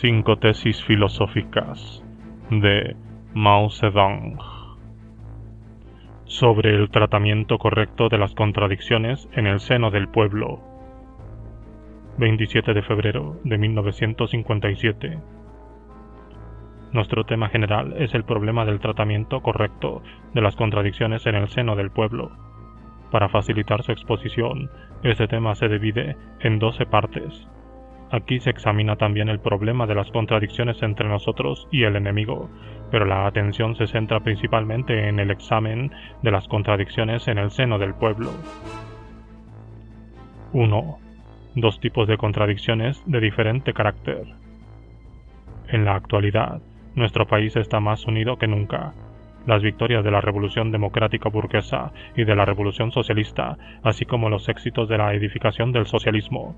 5 tesis filosóficas de Mao Zedong sobre el tratamiento correcto de las contradicciones en el seno del pueblo. 27 de febrero de 1957. Nuestro tema general es el problema del tratamiento correcto de las contradicciones en el seno del pueblo. Para facilitar su exposición, este tema se divide en 12 partes. Aquí se examina también el problema de las contradicciones entre nosotros y el enemigo, pero la atención se centra principalmente en el examen de las contradicciones en el seno del pueblo. 1. Dos tipos de contradicciones de diferente carácter. En la actualidad, nuestro país está más unido que nunca. Las victorias de la Revolución Democrática Burguesa y de la Revolución Socialista, así como los éxitos de la edificación del socialismo,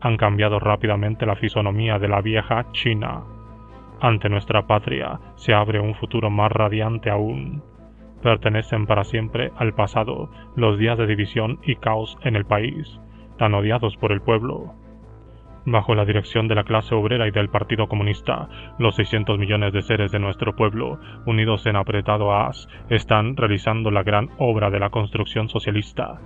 han cambiado rápidamente la fisonomía de la vieja China. Ante nuestra patria se abre un futuro más radiante aún. Pertenecen para siempre al pasado los días de división y caos en el país, tan odiados por el pueblo. Bajo la dirección de la clase obrera y del Partido Comunista, los 600 millones de seres de nuestro pueblo, unidos en apretado haz, están realizando la gran obra de la construcción socialista.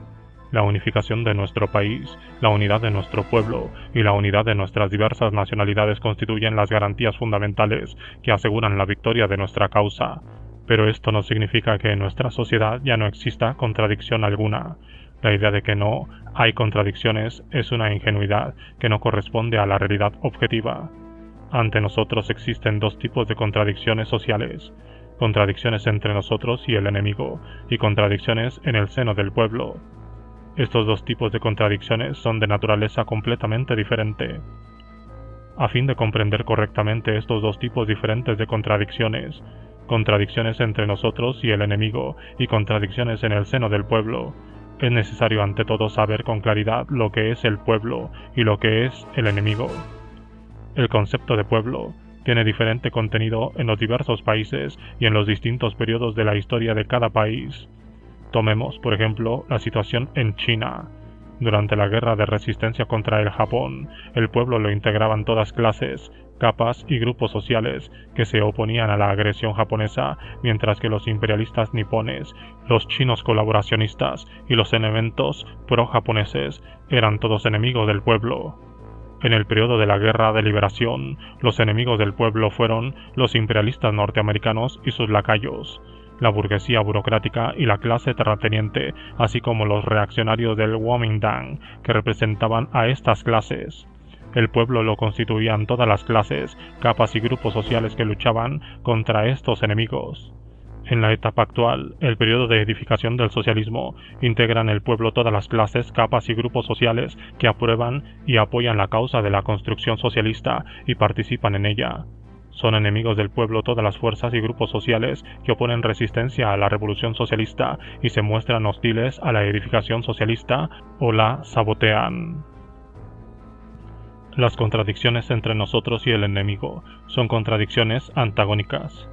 La unificación de nuestro país, la unidad de nuestro pueblo y la unidad de nuestras diversas nacionalidades constituyen las garantías fundamentales que aseguran la victoria de nuestra causa. Pero esto no significa que en nuestra sociedad ya no exista contradicción alguna. La idea de que no hay contradicciones es una ingenuidad que no corresponde a la realidad objetiva. Ante nosotros existen dos tipos de contradicciones sociales: contradicciones entre nosotros y el enemigo, y contradicciones en el seno del pueblo. Estos dos tipos de contradicciones son de naturaleza completamente diferente. A fin de comprender correctamente estos dos tipos diferentes de contradicciones, contradicciones entre nosotros y el enemigo y contradicciones en el seno del pueblo, es necesario ante todo saber con claridad lo que es el pueblo y lo que es el enemigo. El concepto de pueblo tiene diferente contenido en los diversos países y en los distintos periodos de la historia de cada país. Tomemos, por ejemplo, la situación en China. Durante la guerra de resistencia contra el Japón, el pueblo lo integraban todas clases, capas y grupos sociales que se oponían a la agresión japonesa, mientras que los imperialistas nipones, los chinos colaboracionistas y los elementos pro-japoneses eran todos enemigos del pueblo. En el periodo de la Guerra de Liberación, los enemigos del pueblo fueron los imperialistas norteamericanos y sus lacayos, la burguesía burocrática y la clase terrateniente, así como los reaccionarios del Kuomintang, que representaban a estas clases. El pueblo lo constituían todas las clases, capas y grupos sociales que luchaban contra estos enemigos. En la etapa actual, el periodo de edificación del socialismo, integran el pueblo todas las clases, capas y grupos sociales que aprueban y apoyan la causa de la construcción socialista y participan en ella. Son enemigos del pueblo todas las fuerzas y grupos sociales que oponen resistencia a la revolución socialista y se muestran hostiles a la edificación socialista o la sabotean. Las contradicciones entre nosotros y el enemigo son contradicciones antagónicas.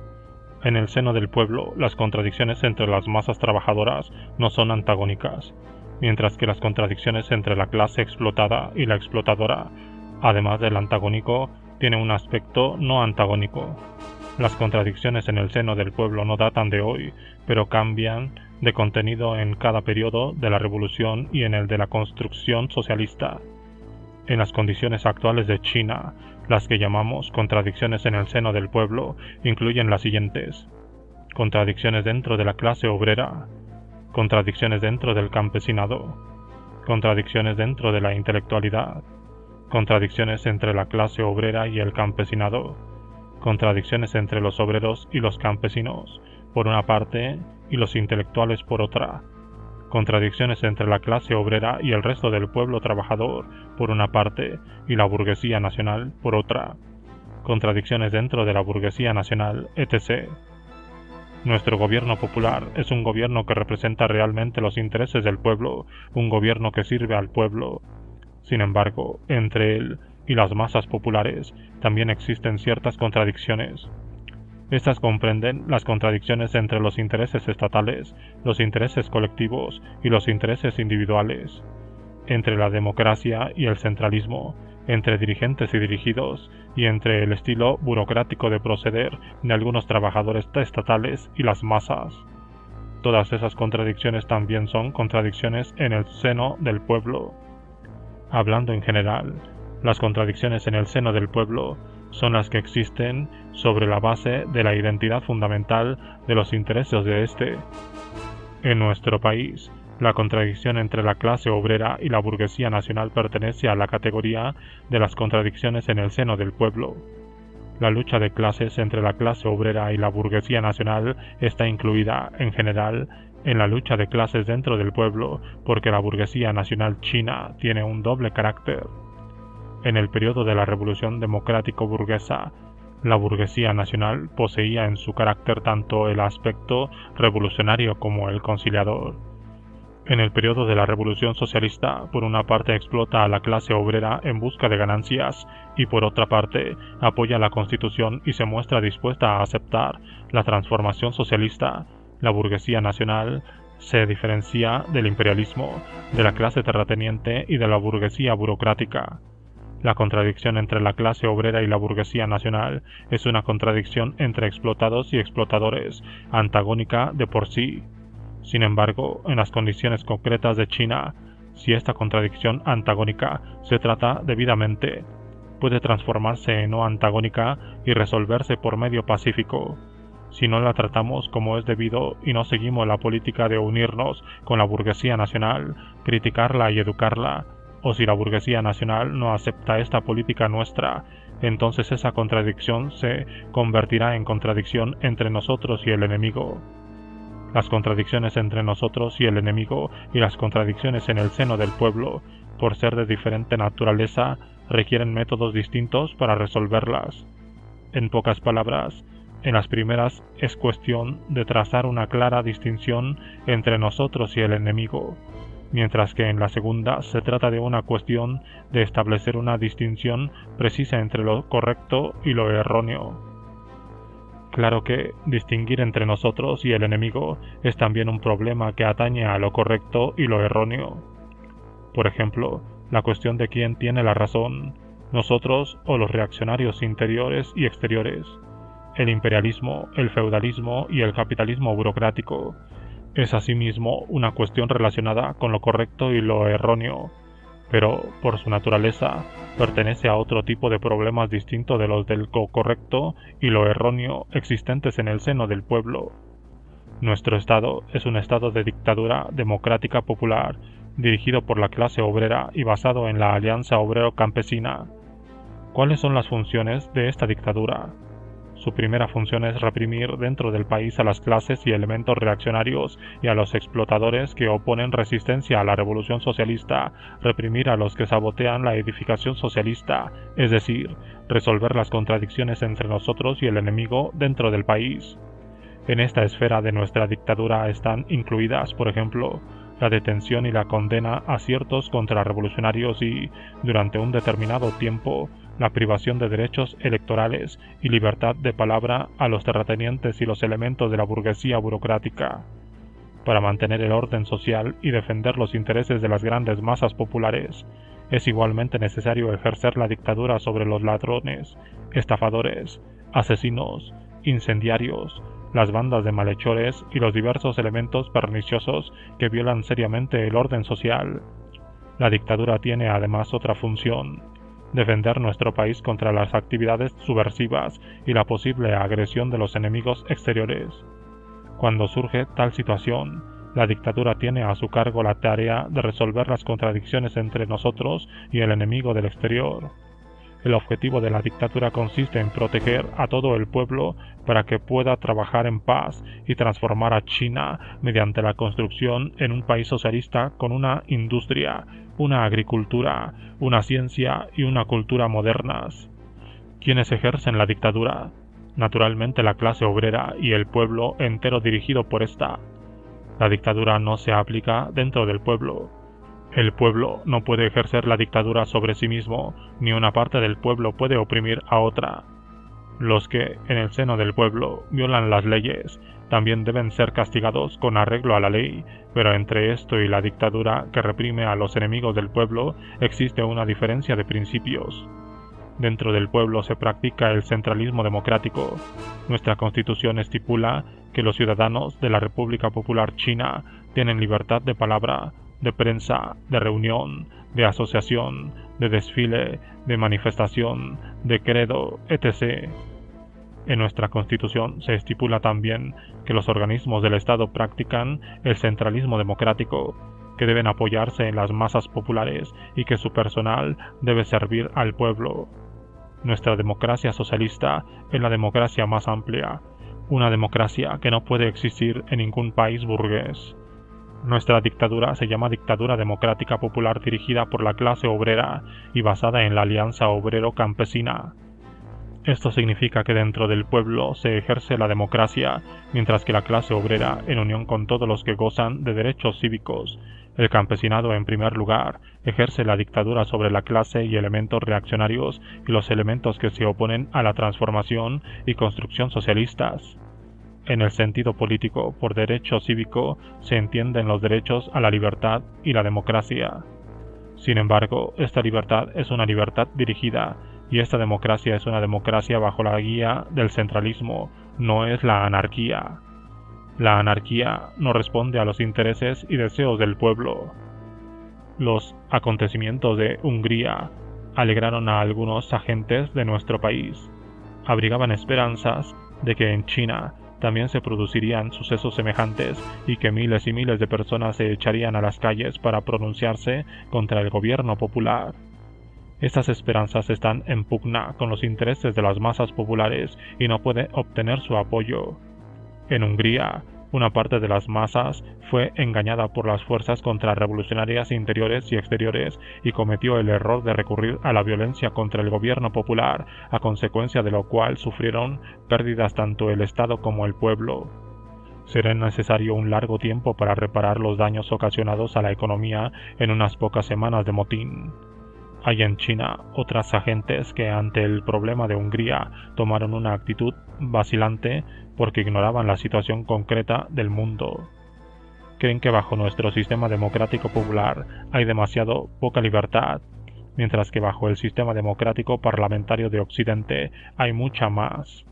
En el seno del pueblo, las contradicciones entre las masas trabajadoras no son antagónicas, mientras que las contradicciones entre la clase explotada y la explotadora, además del antagónico, tienen un aspecto no antagónico. Las contradicciones en el seno del pueblo no datan de hoy, pero cambian de contenido en cada periodo de la revolución y en el de la construcción socialista. En las condiciones actuales de China, las que llamamos contradicciones en el seno del pueblo incluyen las siguientes: contradicciones dentro de la clase obrera, contradicciones dentro del campesinado, contradicciones dentro de la intelectualidad, contradicciones entre la clase obrera y el campesinado, contradicciones entre los obreros y los campesinos, por una parte, y los intelectuales por otra, contradicciones entre la clase obrera y el resto del pueblo trabajador, por una parte, y la burguesía nacional, por otra, contradicciones dentro de la burguesía nacional, etc. Nuestro gobierno popular es un gobierno que representa realmente los intereses del pueblo, un gobierno que sirve al pueblo. Sin embargo, entre él y las masas populares también existen ciertas contradicciones. Estas comprenden las contradicciones entre los intereses estatales, los intereses colectivos y los intereses individuales, entre la democracia y el centralismo, entre dirigentes y dirigidos, y entre el estilo burocrático de proceder de algunos trabajadores estatales y las masas. Todas esas contradicciones también son contradicciones en el seno del pueblo. Hablando en general, las contradicciones en el seno del pueblo son las que existen sobre la base de la identidad fundamental de los intereses de éste. En nuestro país, la contradicción entre la clase obrera y la burguesía nacional pertenece a la categoría de las contradicciones en el seno del pueblo. La lucha de clases entre la clase obrera y la burguesía nacional está incluida, en general, en la lucha de clases dentro del pueblo, porque la burguesía nacional china tiene un doble carácter. En el periodo de la Revolución Democrático-Burguesa, la burguesía nacional poseía en su carácter tanto el aspecto revolucionario como el conciliador. En el periodo de la Revolución Socialista, por una parte explota a la clase obrera en busca de ganancias y por otra parte apoya la Constitución y se muestra dispuesta a aceptar la transformación socialista. La burguesía nacional se diferencia del imperialismo, de la clase terrateniente y de la burguesía burocrática. La contradicción entre la clase obrera y la burguesía nacional es una contradicción entre explotados y explotadores, antagónica de por sí. Sin embargo, en las condiciones concretas de China, si esta contradicción antagónica se trata debidamente, puede transformarse en no antagónica y resolverse por medio pacífico. Si no la tratamos como es debido y no seguimos la política de unirnos con la burguesía nacional, criticarla y educarla, o si la burguesía nacional no acepta esta política nuestra, entonces esa contradicción se convertirá en contradicción entre nosotros y el enemigo. Las contradicciones entre nosotros y el enemigo y las contradicciones en el seno del pueblo, por ser de diferente naturaleza, requieren métodos distintos para resolverlas. En pocas palabras, en las primeras es cuestión de trazar una clara distinción entre nosotros y el enemigo, mientras que en la segunda se trata de una cuestión de establecer una distinción precisa entre lo correcto y lo erróneo. Claro que distinguir entre nosotros y el enemigo es también un problema que atañe a lo correcto y lo erróneo. Por ejemplo, la cuestión de quién tiene la razón, nosotros o los reaccionarios interiores y exteriores, el imperialismo, el feudalismo y el capitalismo burocrático, es asimismo una cuestión relacionada con lo correcto y lo erróneo, pero por su naturaleza pertenece a otro tipo de problemas distinto de los del correcto y lo erróneo existentes en el seno del pueblo. Nuestro Estado es un Estado de dictadura democrática popular, dirigido por la clase obrera y basado en la alianza obrero-campesina. ¿Cuáles son las funciones de esta dictadura? Su primera función es reprimir dentro del país a las clases y elementos reaccionarios y a los explotadores que oponen resistencia a la revolución socialista, reprimir a los que sabotean la edificación socialista, es decir, resolver las contradicciones entre nosotros y el enemigo dentro del país. En esta esfera de nuestra dictadura están incluidas, por ejemplo, la detención y la condena a ciertos contrarrevolucionarios y, durante un determinado tiempo, la privación de derechos electorales y libertad de palabra a los terratenientes y los elementos de la burguesía burocrática. Para mantener el orden social y defender los intereses de las grandes masas populares, es igualmente necesario ejercer la dictadura sobre los ladrones, estafadores, asesinos, incendiarios, las bandas de malhechores y los diversos elementos perniciosos que violan seriamente el orden social. La dictadura tiene además otra función: defender nuestro país contra las actividades subversivas y la posible agresión de los enemigos exteriores. Cuando surge tal situación, la dictadura tiene a su cargo la tarea de resolver las contradicciones entre nosotros y el enemigo del exterior. El objetivo de la dictadura consiste en proteger a todo el pueblo para que pueda trabajar en paz y transformar a China mediante la construcción en un país socialista con una industria, una agricultura, una ciencia y una cultura modernas. ¿Quiénes ejercen la dictadura? Naturalmente la clase obrera y el pueblo entero dirigido por esta. La dictadura no se aplica dentro del pueblo. El pueblo no puede ejercer la dictadura sobre sí mismo, ni una parte del pueblo puede oprimir a otra. Los que, en el seno del pueblo, violan las leyes, también deben ser castigados con arreglo a la ley, pero entre esto y la dictadura que reprime a los enemigos del pueblo existe una diferencia de principios. Dentro del pueblo se practica el centralismo democrático. Nuestra Constitución estipula que los ciudadanos de la República Popular China tienen libertad de palabra, de prensa, de reunión, de asociación, de desfile, de manifestación, de credo, etc. En nuestra Constitución se estipula también que los organismos del Estado practican el centralismo democrático, que deben apoyarse en las masas populares y que su personal debe servir al pueblo. Nuestra democracia socialista es la democracia más amplia, una democracia que no puede existir en ningún país burgués. Nuestra dictadura se llama Dictadura Democrática Popular dirigida por la clase obrera y basada en la alianza obrero-campesina. Esto significa que dentro del pueblo se ejerce la democracia, mientras que la clase obrera, en unión con todos los que gozan de derechos cívicos, el campesinado en primer lugar, ejerce la dictadura sobre la clase y elementos reaccionarios y los elementos que se oponen a la transformación y construcción socialistas. En el sentido político, por derecho cívico, se entienden los derechos a la libertad y la democracia. Sin embargo, esta libertad es una libertad dirigida, y esta democracia es una democracia bajo la guía del centralismo, no es la anarquía. La anarquía no responde a los intereses y deseos del pueblo. Los acontecimientos de Hungría alegraron a algunos agentes de nuestro país. Abrigaban esperanzas de que en China también se producirían sucesos semejantes y que miles y miles de personas se echarían a las calles para pronunciarse contra el gobierno popular. Estas esperanzas están en pugna con los intereses de las masas populares y no puede obtener su apoyo. En Hungría, una parte de las masas fue engañada por las fuerzas contrarrevolucionarias interiores y exteriores y cometió el error de recurrir a la violencia contra el gobierno popular, a consecuencia de lo cual sufrieron pérdidas tanto el Estado como el pueblo. Será necesario un largo tiempo para reparar los daños ocasionados a la economía en unas pocas semanas de motín. Hay en China otras agentes que ante el problema de Hungría tomaron una actitud vacilante porque ignoraban la situación concreta del mundo. Creen que bajo nuestro sistema democrático popular hay demasiado poca libertad, mientras que bajo el sistema democrático parlamentario de Occidente hay mucha más.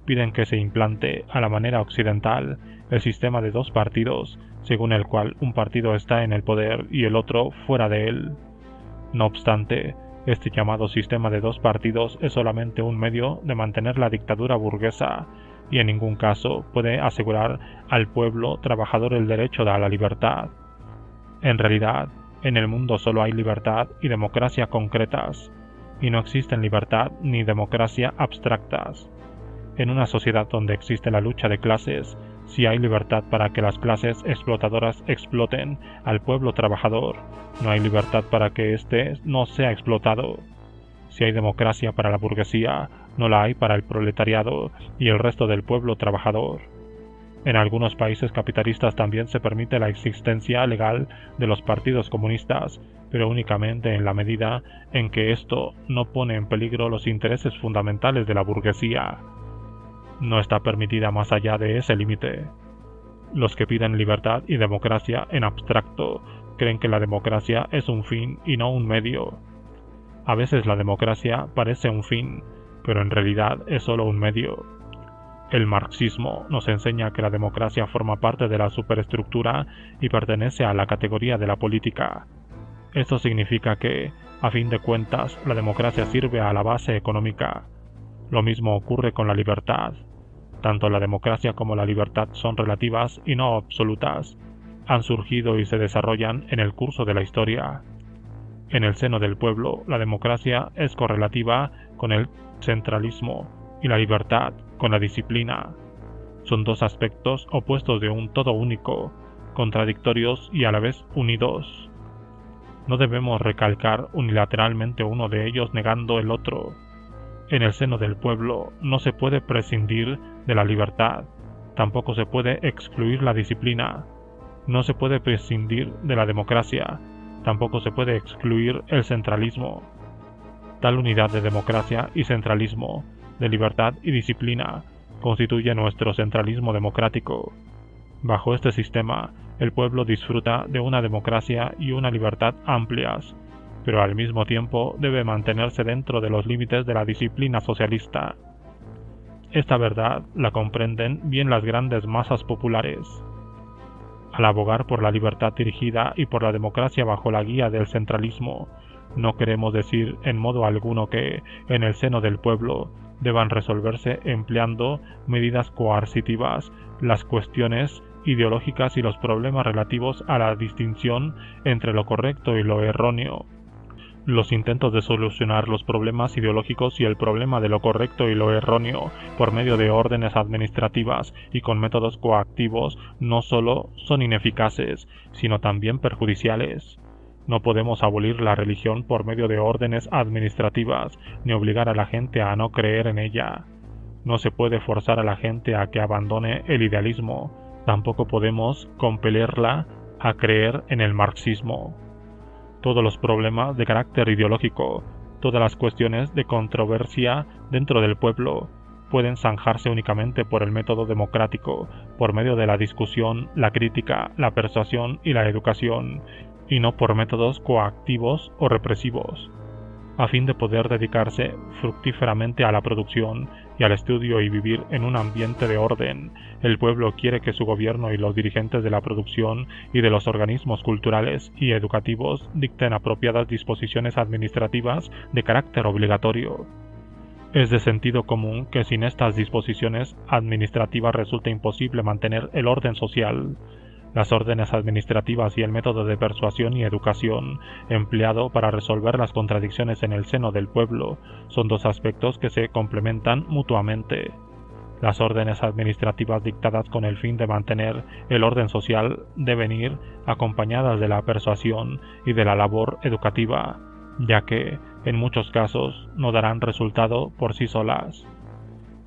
Piden que se implante a la manera occidental el sistema de dos partidos, según el cual un partido está en el poder y el otro fuera de él. No obstante, este llamado sistema de dos partidos es solamente un medio de mantener la dictadura burguesa y en ningún caso puede asegurar al pueblo trabajador el derecho a la libertad. En realidad, en el mundo solo hay libertad y democracia concretas, y no existen libertad ni democracia abstractas. En una sociedad donde existe la lucha de clases, si hay libertad para que las clases explotadoras exploten al pueblo trabajador, no hay libertad para que éste no sea explotado. Si hay democracia para la burguesía, no la hay para el proletariado y el resto del pueblo trabajador. En algunos países capitalistas también se permite la existencia legal de los partidos comunistas, pero únicamente en la medida en que esto no pone en peligro los intereses fundamentales de la burguesía. No está permitida más allá de ese límite. Los que piden libertad y democracia en abstracto creen que la democracia es un fin y no un medio. A veces la democracia parece un fin, pero en realidad es solo un medio. El marxismo nos enseña que la democracia forma parte de la superestructura y pertenece a la categoría de la política. Esto significa que, a fin de cuentas, la democracia sirve a la base económica. Lo mismo ocurre con la libertad. Tanto la democracia como la libertad son relativas y no absolutas. Han surgido y se desarrollan en el curso de la historia. En el seno del pueblo, la democracia es correlativa con el centralismo y la libertad con la disciplina. Son dos aspectos opuestos de un todo único, contradictorios y a la vez unidos. No debemos recalcar unilateralmente uno de ellos negando el otro. En el seno del pueblo no se puede prescindir de la libertad, tampoco se puede excluir la disciplina, no se puede prescindir de la democracia, tampoco se puede excluir el centralismo. Tal unidad de democracia y centralismo de libertad y disciplina constituye nuestro centralismo democrático. Bajo este sistema, el pueblo disfruta de una democracia y una libertad amplias, pero al mismo tiempo debe mantenerse dentro de los límites de la disciplina socialista. Esta verdad la comprenden bien las grandes masas populares. Al abogar por la libertad dirigida y por la democracia bajo la guía del centralismo, no queremos decir en modo alguno que, en el seno del pueblo, deban resolverse empleando medidas coercitivas las cuestiones ideológicas y los problemas relativos a la distinción entre lo correcto y lo erróneo. Los intentos de solucionar los problemas ideológicos y el problema de lo correcto y lo erróneo por medio de órdenes administrativas y con métodos coactivos no solo son ineficaces, sino también perjudiciales. No podemos abolir la religión por medio de órdenes administrativas, ni obligar a la gente a no creer en ella. No se puede forzar a la gente a que abandone el idealismo, tampoco podemos compelerla a creer en el marxismo. Todos los problemas de carácter ideológico, todas las cuestiones de controversia dentro del pueblo, pueden zanjarse únicamente por el método democrático, por medio de la discusión, la crítica, la persuasión y la educación, y no por métodos coactivos o represivos. A fin de poder dedicarse fructíferamente a la producción y al estudio y vivir en un ambiente de orden, el pueblo quiere que su gobierno y los dirigentes de la producción y de los organismos culturales y educativos dicten apropiadas disposiciones administrativas de carácter obligatorio. Es de sentido común que sin estas disposiciones administrativas resulta imposible mantener el orden social. Las órdenes administrativas y el método de persuasión y educación empleado para resolver las contradicciones en el seno del pueblo son dos aspectos que se complementan mutuamente. Las órdenes administrativas dictadas con el fin de mantener el orden social deben ir acompañadas de la persuasión y de la labor educativa, ya que, en muchos casos, no darán resultado por sí solas.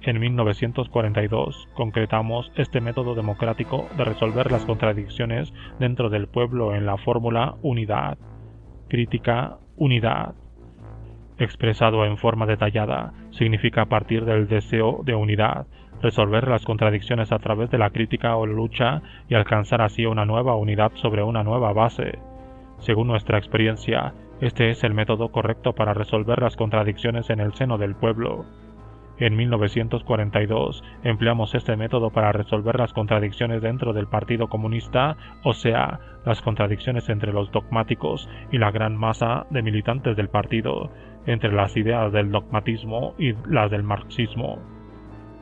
En 1942 concretamos este método democrático de resolver las contradicciones dentro del pueblo en la fórmula unidad, crítica, unidad. Expresado en forma detallada, significa partir del deseo de unidad, resolver las contradicciones a través de la crítica o lucha y alcanzar así una nueva unidad sobre una nueva base. Según nuestra experiencia, este es el método correcto para resolver las contradicciones en el seno del pueblo. En 1942 empleamos este método para resolver las contradicciones dentro del Partido Comunista, o sea, las contradicciones entre los dogmáticos y la gran masa de militantes del partido, entre las ideas del dogmatismo y las del marxismo.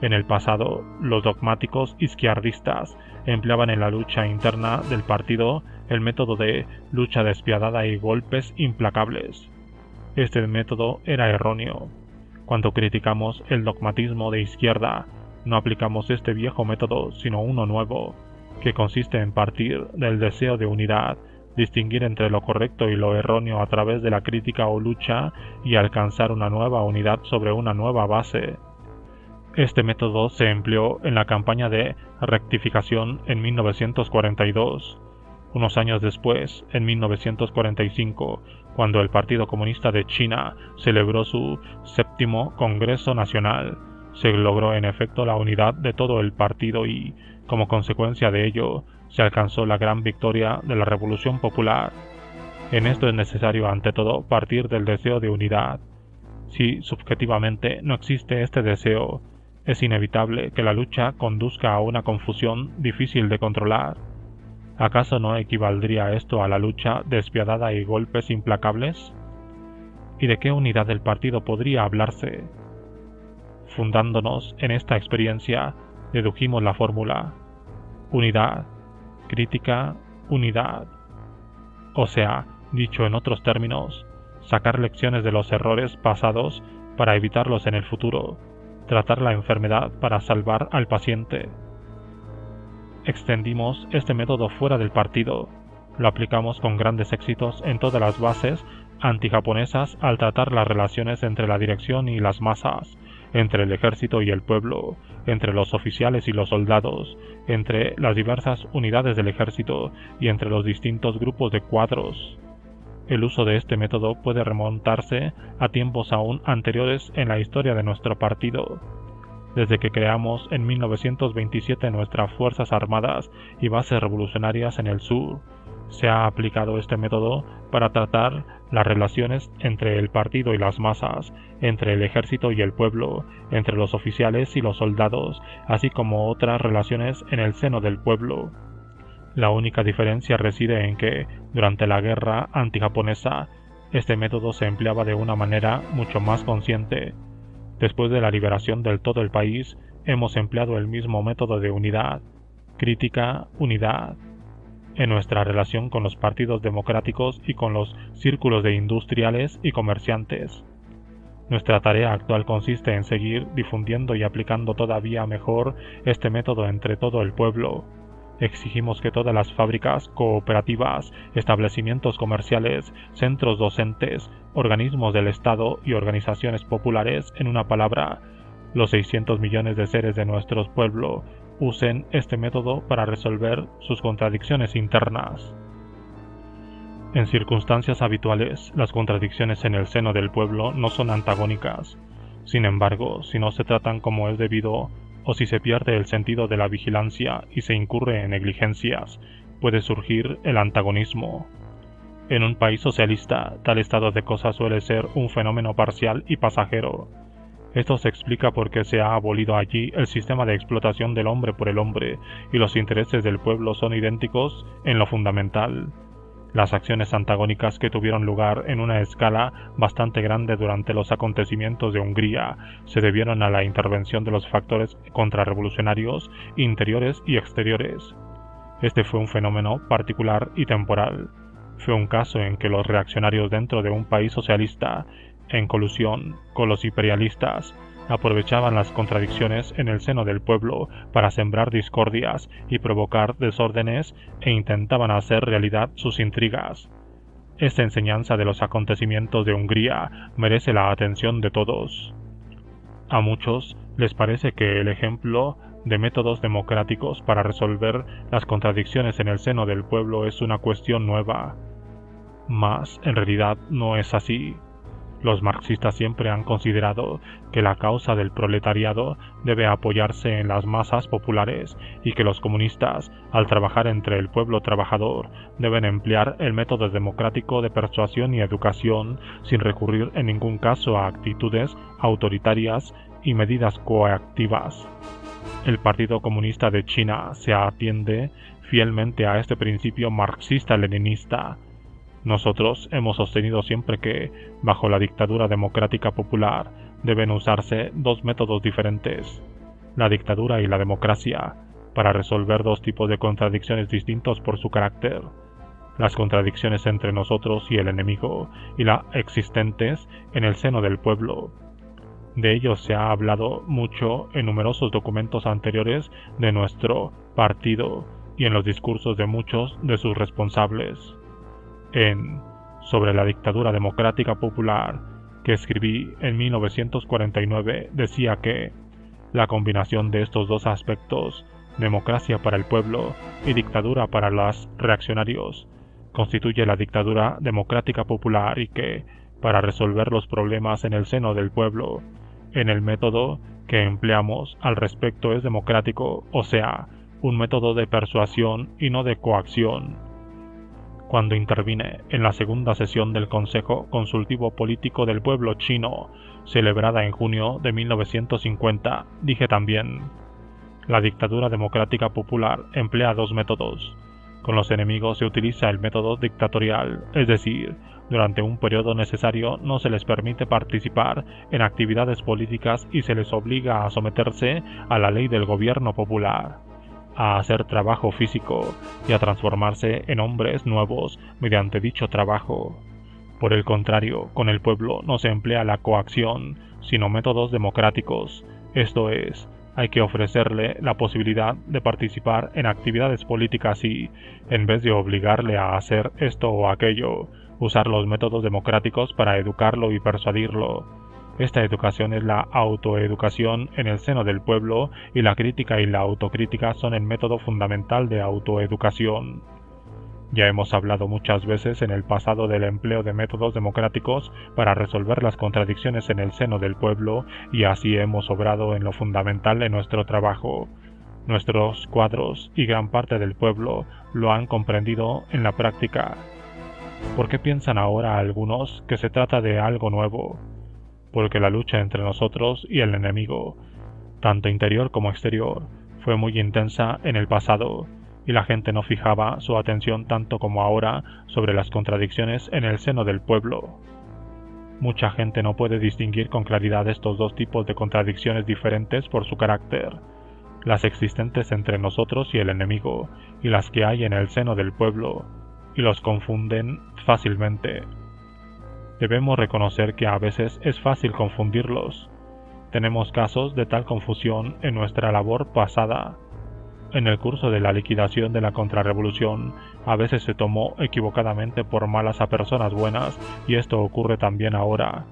En el pasado, los dogmáticos izquierdistas empleaban en la lucha interna del partido el método de lucha despiadada y golpes implacables. Este método era erróneo. Cuando criticamos el dogmatismo de izquierda, no aplicamos este viejo método, sino uno nuevo, que consiste en partir del deseo de unidad, distinguir entre lo correcto y lo erróneo a través de la crítica o lucha y alcanzar una nueva unidad sobre una nueva base. Este método se empleó en la campaña de rectificación en 1942. Unos años después, en 1945, cuando el Partido Comunista de China celebró su 7º Congreso Nacional, se logró en efecto la unidad de todo el partido y, como consecuencia de ello, se alcanzó la gran victoria de la Revolución Popular. En esto es necesario ante todo partir del deseo de unidad. Si subjetivamente no existe este deseo, es inevitable que la lucha conduzca a una confusión difícil de controlar. ¿Acaso no equivaldría esto a la lucha despiadada y golpes implacables? ¿Y de qué unidad del partido podría hablarse? Fundándonos en esta experiencia, dedujimos la fórmula: unidad, crítica, unidad. O sea, dicho en otros términos, sacar lecciones de los errores pasados para evitarlos en el futuro, tratar la enfermedad para salvar al paciente. Extendimos este método fuera del partido. Lo aplicamos con grandes éxitos en todas las bases antijaponesas al tratar las relaciones entre la dirección y las masas, entre el ejército y el pueblo, entre los oficiales y los soldados, entre las diversas unidades del ejército y entre los distintos grupos de cuadros. El uso de este método puede remontarse a tiempos aún anteriores en la historia de nuestro partido. Desde que creamos en 1927 nuestras Fuerzas Armadas y bases revolucionarias en el sur, se ha aplicado este método para tratar las relaciones entre el partido y las masas, entre el ejército y el pueblo, entre los oficiales y los soldados, así como otras relaciones en el seno del pueblo. La única diferencia reside en que, durante la guerra antijaponesa, este método se empleaba de una manera mucho más consciente. Después de la liberación del todo el país, hemos empleado el mismo método de unidad, crítica, unidad, en nuestra relación con los partidos democráticos y con los círculos de industriales y comerciantes. Nuestra tarea actual consiste en seguir difundiendo y aplicando todavía mejor este método entre todo el pueblo. Exigimos que todas las fábricas, cooperativas, establecimientos comerciales, centros docentes, organismos del Estado y organizaciones populares, en una palabra, los 600 millones de seres de nuestro pueblo, usen este método para resolver sus contradicciones internas. En circunstancias habituales, las contradicciones en el seno del pueblo no son antagónicas. Sin embargo, si no se tratan como es debido, o si se pierde el sentido de la vigilancia y se incurre en negligencias, puede surgir el antagonismo. En un país socialista, tal estado de cosas suele ser un fenómeno parcial y pasajero. Esto se explica porque se ha abolido allí el sistema de explotación del hombre por el hombre y los intereses del pueblo son idénticos en lo fundamental. Las acciones antagónicas que tuvieron lugar en una escala bastante grande durante los acontecimientos de Hungría se debieron a la intervención de los factores contrarrevolucionarios interiores y exteriores. Este fue un fenómeno particular y temporal. Fue un caso en que los reaccionarios dentro de un país socialista, en colusión con los imperialistas, aprovechaban las contradicciones en el seno del pueblo para sembrar discordias y provocar desórdenes e intentaban hacer realidad sus intrigas. Esta enseñanza de los acontecimientos de Hungría merece la atención de todos. A muchos les parece que el ejemplo de métodos democráticos para resolver las contradicciones en el seno del pueblo es una cuestión nueva. Mas, en realidad, no es así. Los marxistas siempre han considerado que la causa del proletariado debe apoyarse en las masas populares y que los comunistas, al trabajar entre el pueblo trabajador, deben emplear el método democrático de persuasión y educación sin recurrir en ningún caso a actitudes autoritarias y medidas coactivas. El Partido Comunista de China se atiende fielmente a este principio marxista-leninista. Nosotros hemos sostenido siempre que, bajo la dictadura democrática popular, deben usarse dos métodos diferentes, la dictadura y la democracia, para resolver dos tipos de contradicciones distintos por su carácter, las contradicciones entre nosotros y el enemigo, y las existentes en el seno del pueblo. De ello se ha hablado mucho en numerosos documentos anteriores de nuestro partido y en los discursos de muchos de sus responsables. Sobre la dictadura democrática popular, que escribí en 1949, decía que la combinación de estos dos aspectos, democracia para el pueblo y dictadura para los reaccionarios, constituye la dictadura democrática popular y que, para resolver los problemas en el seno del pueblo, en el método que empleamos al respecto es democrático, o sea, un método de persuasión y no de coacción. Cuando intervine en la segunda sesión del Consejo Consultivo Político del Pueblo Chino, celebrada en junio de 1950, dije también: la dictadura democrática popular emplea dos métodos. Con los enemigos se utiliza el método dictatorial, es decir, durante un periodo necesario no se les permite participar en actividades políticas y se les obliga a someterse a la ley del gobierno popular, a hacer trabajo físico y a transformarse en hombres nuevos mediante dicho trabajo. Por el contrario, con el pueblo no se emplea la coacción, sino métodos democráticos, esto es, hay que ofrecerle la posibilidad de participar en actividades políticas y, en vez de obligarle a hacer esto o aquello, usar los métodos democráticos para educarlo y persuadirlo. Esta educación es la autoeducación en el seno del pueblo y la crítica y la autocrítica son el método fundamental de autoeducación. Ya hemos hablado muchas veces en el pasado del empleo de métodos democráticos para resolver las contradicciones en el seno del pueblo, y así hemos obrado en lo fundamental en nuestro trabajo. Nuestros cuadros y gran parte del pueblo lo han comprendido en la práctica. ¿Por qué piensan ahora algunos que se trata de algo nuevo? Porque la lucha entre nosotros y el enemigo, tanto interior como exterior, fue muy intensa en el pasado, y la gente no fijaba su atención tanto como ahora sobre las contradicciones en el seno del pueblo. Mucha gente no puede distinguir con claridad estos dos tipos de contradicciones diferentes por su carácter, las existentes entre nosotros y el enemigo, y las que hay en el seno del pueblo, y los confunden fácilmente. Debemos reconocer que a veces es fácil confundirlos. Tenemos casos de tal confusión en nuestra labor pasada. En el curso de la liquidación de la contrarrevolución, a veces se tomó equivocadamente por malas a personas buenas, y esto ocurre también ahora.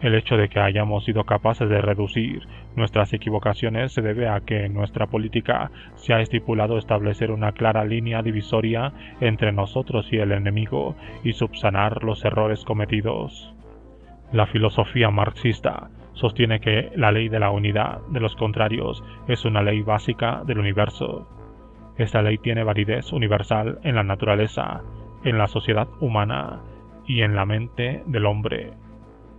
El hecho de que hayamos sido capaces de reducir nuestras equivocaciones se debe a que en nuestra política se ha estipulado establecer una clara línea divisoria entre nosotros y el enemigo y subsanar los errores cometidos. La filosofía marxista sostiene que la ley de la unidad de los contrarios es una ley básica del universo. Esta ley tiene validez universal en la naturaleza, en la sociedad humana y en la mente del hombre.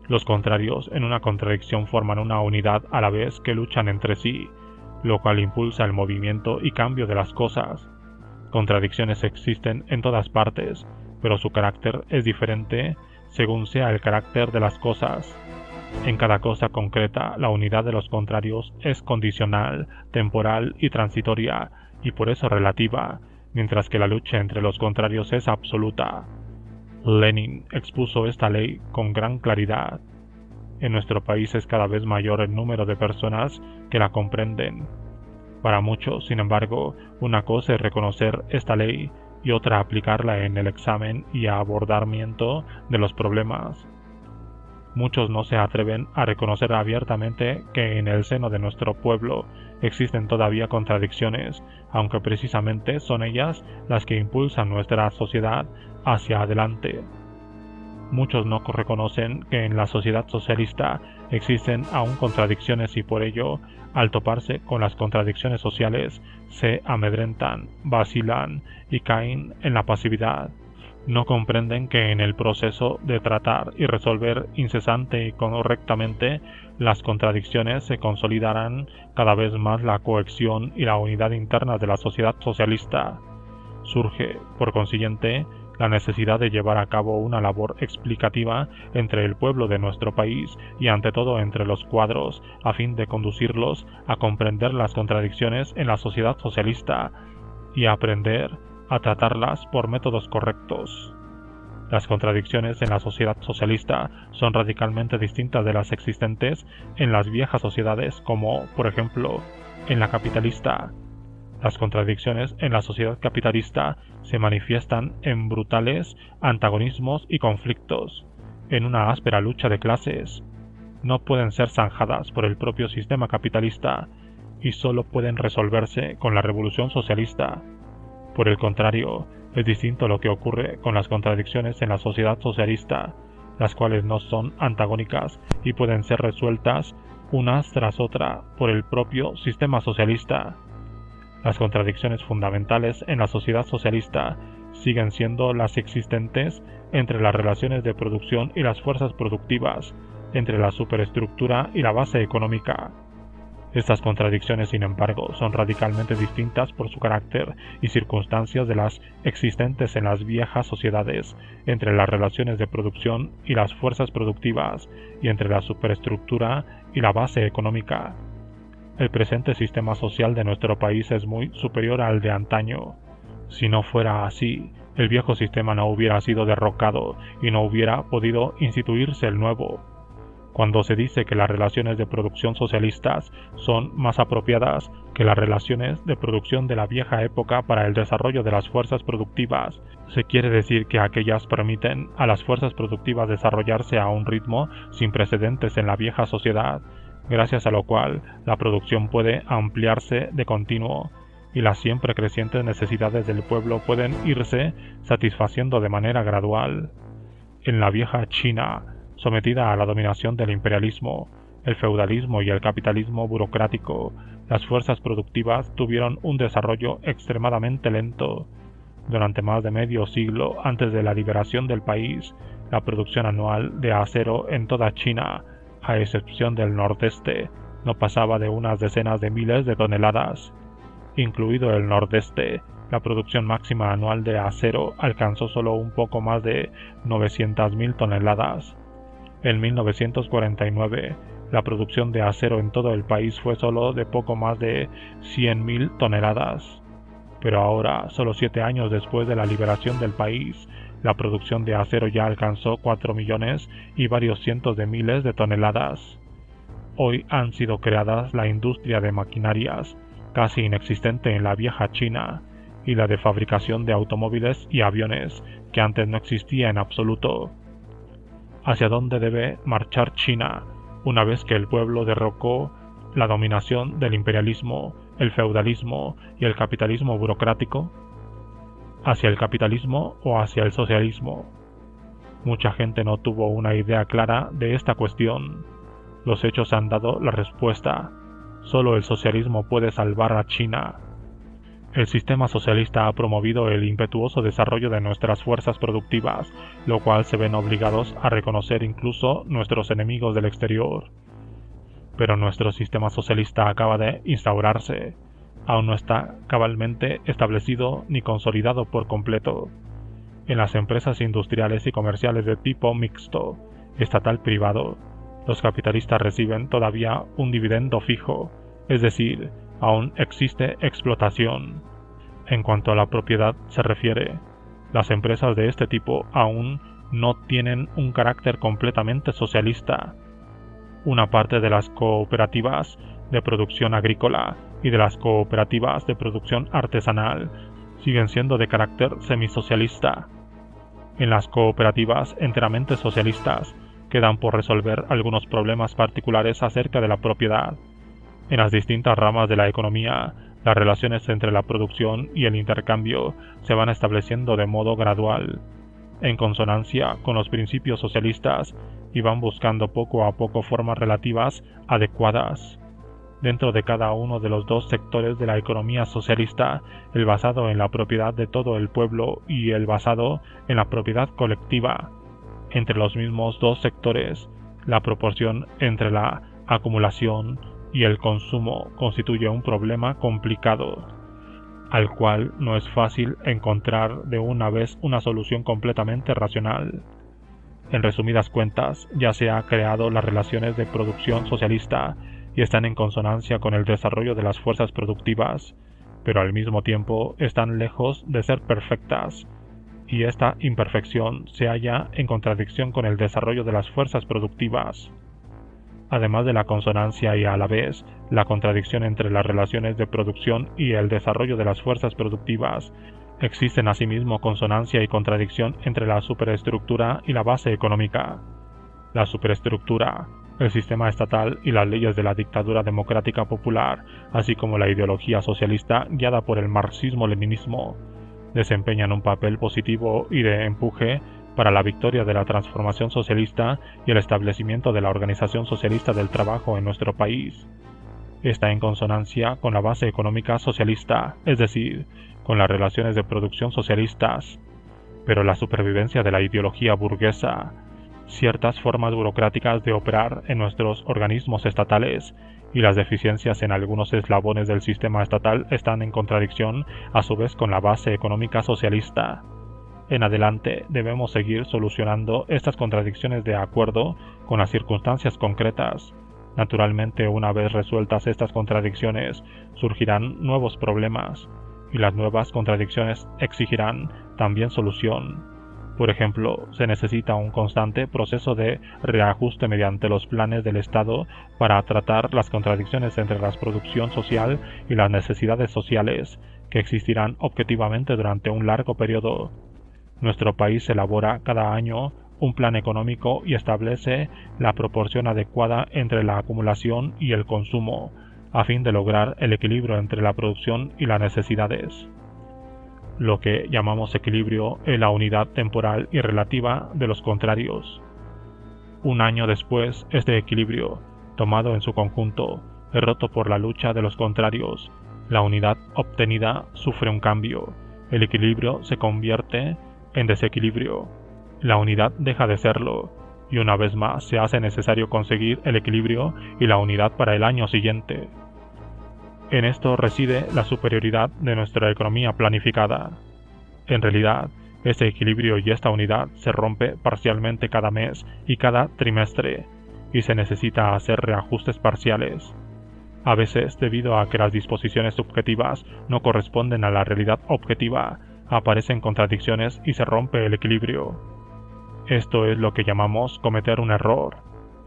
Los contrarios en una contradicción forman una unidad a la vez que luchan entre sí, lo cual impulsa el movimiento y cambio de las cosas. Contradicciones existen en todas partes, pero su carácter es diferente según sea el carácter de las cosas. En cada cosa concreta, la unidad de los contrarios es condicional, temporal y transitoria, y por eso relativa, mientras que la lucha entre los contrarios es absoluta. Lenin expuso esta ley con gran claridad. En nuestro país es cada vez mayor el número de personas que la comprenden. Para muchos, sin embargo, una cosa es reconocer esta ley y otra aplicarla en el examen y abordamiento de los problemas. Muchos no se atreven a reconocer abiertamente que en el seno de nuestro pueblo existen todavía contradicciones, aunque precisamente son ellas las que impulsan nuestra sociedad hacia adelante. Muchos no reconocen que en la sociedad socialista existen aún contradicciones y por ello, al toparse con las contradicciones sociales, se amedrentan, vacilan y caen en la pasividad. No comprenden que en el proceso de tratar y resolver incesante y correctamente las contradicciones se consolidarán cada vez más la cohesión y la unidad interna de la sociedad socialista. Surge, por consiguiente, la necesidad de llevar a cabo una labor explicativa entre el pueblo de nuestro país y ante todo entre los cuadros, a fin de conducirlos a comprender las contradicciones en la sociedad socialista y a aprender a tratarlas por métodos correctos. Las contradicciones en la sociedad socialista son radicalmente distintas de las existentes en las viejas sociedades como, por ejemplo, en la capitalista. Las contradicciones en la sociedad capitalista se manifiestan en brutales antagonismos y conflictos, en una áspera lucha de clases. No pueden ser zanjadas por el propio sistema capitalista y solo pueden resolverse con la revolución socialista. Por el contrario, es distinto lo que ocurre con las contradicciones en la sociedad socialista, las cuales no son antagónicas y pueden ser resueltas unas tras otra por el propio sistema socialista. Las contradicciones fundamentales en la sociedad socialista siguen siendo las existentes entre las relaciones de producción y las fuerzas productivas, entre la superestructura y la base económica. Estas contradicciones, sin embargo, son radicalmente distintas por su carácter y circunstancias de las existentes en las viejas sociedades, entre las relaciones de producción y las fuerzas productivas, y entre la superestructura y la base económica. El presente sistema social de nuestro país es muy superior al de antaño. Si no fuera así, el viejo sistema no hubiera sido derrocado y no hubiera podido instituirse el nuevo. Cuando se dice que las relaciones de producción socialistas son más apropiadas que las relaciones de producción de la vieja época para el desarrollo de las fuerzas productivas, se quiere decir que aquellas permiten a las fuerzas productivas desarrollarse a un ritmo sin precedentes en la vieja sociedad, gracias a lo cual la producción puede ampliarse de continuo, y las siempre crecientes necesidades del pueblo pueden irse satisfaciendo de manera gradual. En la vieja China, sometida a la dominación del imperialismo, el feudalismo y el capitalismo burocrático, las fuerzas productivas tuvieron un desarrollo extremadamente lento. Durante más de medio siglo antes de la liberación del país, la producción anual de acero en toda China, a excepción del nordeste, no pasaba de unas decenas de miles de toneladas. Incluido el nordeste, la producción máxima anual de acero alcanzó solo un poco más de 900.000 toneladas. En 1949, la producción de acero en todo el país fue solo de poco más de 100.000 toneladas. Pero ahora, solo 7 años después de la liberación del país, la producción de acero ya alcanzó 4 millones y varios cientos de miles de toneladas. Hoy han sido creadas la industria de maquinarias, casi inexistente en la vieja China, y la de fabricación de automóviles y aviones, que antes no existía en absoluto. ¿Hacia dónde debe marchar China una vez que el pueblo derrocó la dominación del imperialismo, el feudalismo y el capitalismo burocrático? ¿Hacia el capitalismo o hacia el socialismo? Mucha gente no tuvo una idea clara de esta cuestión. Los hechos han dado la respuesta. Solo el socialismo puede salvar a China. El sistema socialista ha promovido el impetuoso desarrollo de nuestras fuerzas productivas, lo cual se ven obligados a reconocer incluso nuestros enemigos del exterior. Pero nuestro sistema socialista acaba de instaurarse. Aún no está cabalmente establecido ni consolidado por completo. En las empresas industriales y comerciales de tipo mixto, estatal-privado, los capitalistas reciben todavía un dividendo fijo, es decir, aún existe explotación. En cuanto a la propiedad se refiere, las empresas de este tipo aún no tienen un carácter completamente socialista. Una parte de las cooperativas de producción agrícola y de las cooperativas de producción artesanal siguen siendo de carácter semisocialista. En las cooperativas enteramente socialistas quedan por resolver algunos problemas particulares acerca de la propiedad. En las distintas ramas de la economía, las relaciones entre la producción y el intercambio se van estableciendo de modo gradual, en consonancia con los principios socialistas, y van buscando poco a poco formas relativas adecuadas. Dentro de cada uno de los dos sectores de la economía socialista, el basado en la propiedad de todo el pueblo y el basado en la propiedad colectiva, entre los mismos dos sectores, la proporción entre la acumulación y el consumo constituye un problema complicado, al cual no es fácil encontrar de una vez una solución completamente racional. En resumidas cuentas, ya se ha creado las relaciones de producción socialista y están en consonancia con el desarrollo de las fuerzas productivas, pero al mismo tiempo están lejos de ser perfectas, y esta imperfección se halla en contradicción con el desarrollo de las fuerzas productivas. Además de la consonancia y a la vez la contradicción entre las relaciones de producción y el desarrollo de las fuerzas productivas, existen asimismo consonancia y contradicción entre la superestructura y la base económica. La superestructura, el sistema estatal y las leyes de la dictadura democrática popular, así como la ideología socialista guiada por el marxismo-leninismo, desempeñan un papel positivo y de empuje para la victoria de la transformación socialista y el establecimiento de la organización socialista del trabajo en nuestro país. Está en consonancia con la base económica socialista, es decir, con las relaciones de producción socialistas, pero la supervivencia de la ideología burguesa, ciertas formas burocráticas de operar en nuestros organismos estatales y las deficiencias en algunos eslabones del sistema estatal están en contradicción a su vez con la base económica socialista. En adelante debemos seguir solucionando estas contradicciones de acuerdo con las circunstancias concretas. Naturalmente, una vez resueltas estas contradicciones, surgirán nuevos problemas, y las nuevas contradicciones exigirán también solución. Por ejemplo, se necesita un constante proceso de reajuste mediante los planes del Estado para tratar las contradicciones entre la producción social y las necesidades sociales, que existirán objetivamente durante un largo periodo. Nuestro país elabora cada año un plan económico y establece la proporción adecuada entre la acumulación y el consumo, a fin de lograr el equilibrio entre la producción y las necesidades. Lo que llamamos equilibrio es la unidad temporal y relativa de los contrarios. Un año después, este equilibrio, tomado en su conjunto, es roto por la lucha de los contrarios. La unidad obtenida sufre un cambio. El equilibrio se convierte en desequilibrio. La unidad deja de serlo, y una vez más se hace necesario conseguir el equilibrio y la unidad para el año siguiente. En esto reside la superioridad de nuestra economía planificada. En realidad, este equilibrio y esta unidad se rompe parcialmente cada mes y cada trimestre, y se necesita hacer reajustes parciales. A veces, debido a que las disposiciones subjetivas no corresponden a la realidad objetiva, aparecen contradicciones y se rompe el equilibrio. Esto es lo que llamamos cometer un error.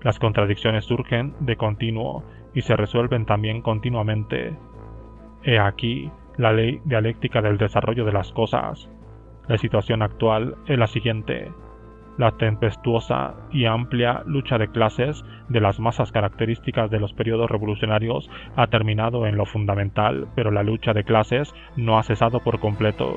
Las contradicciones surgen de continuo y se resuelven también continuamente. He aquí la ley dialéctica del desarrollo de las cosas. La situación actual es la siguiente. La tempestuosa y amplia lucha de clases de las masas características de los periodos revolucionarios ha terminado en lo fundamental, pero la lucha de clases no ha cesado por completo.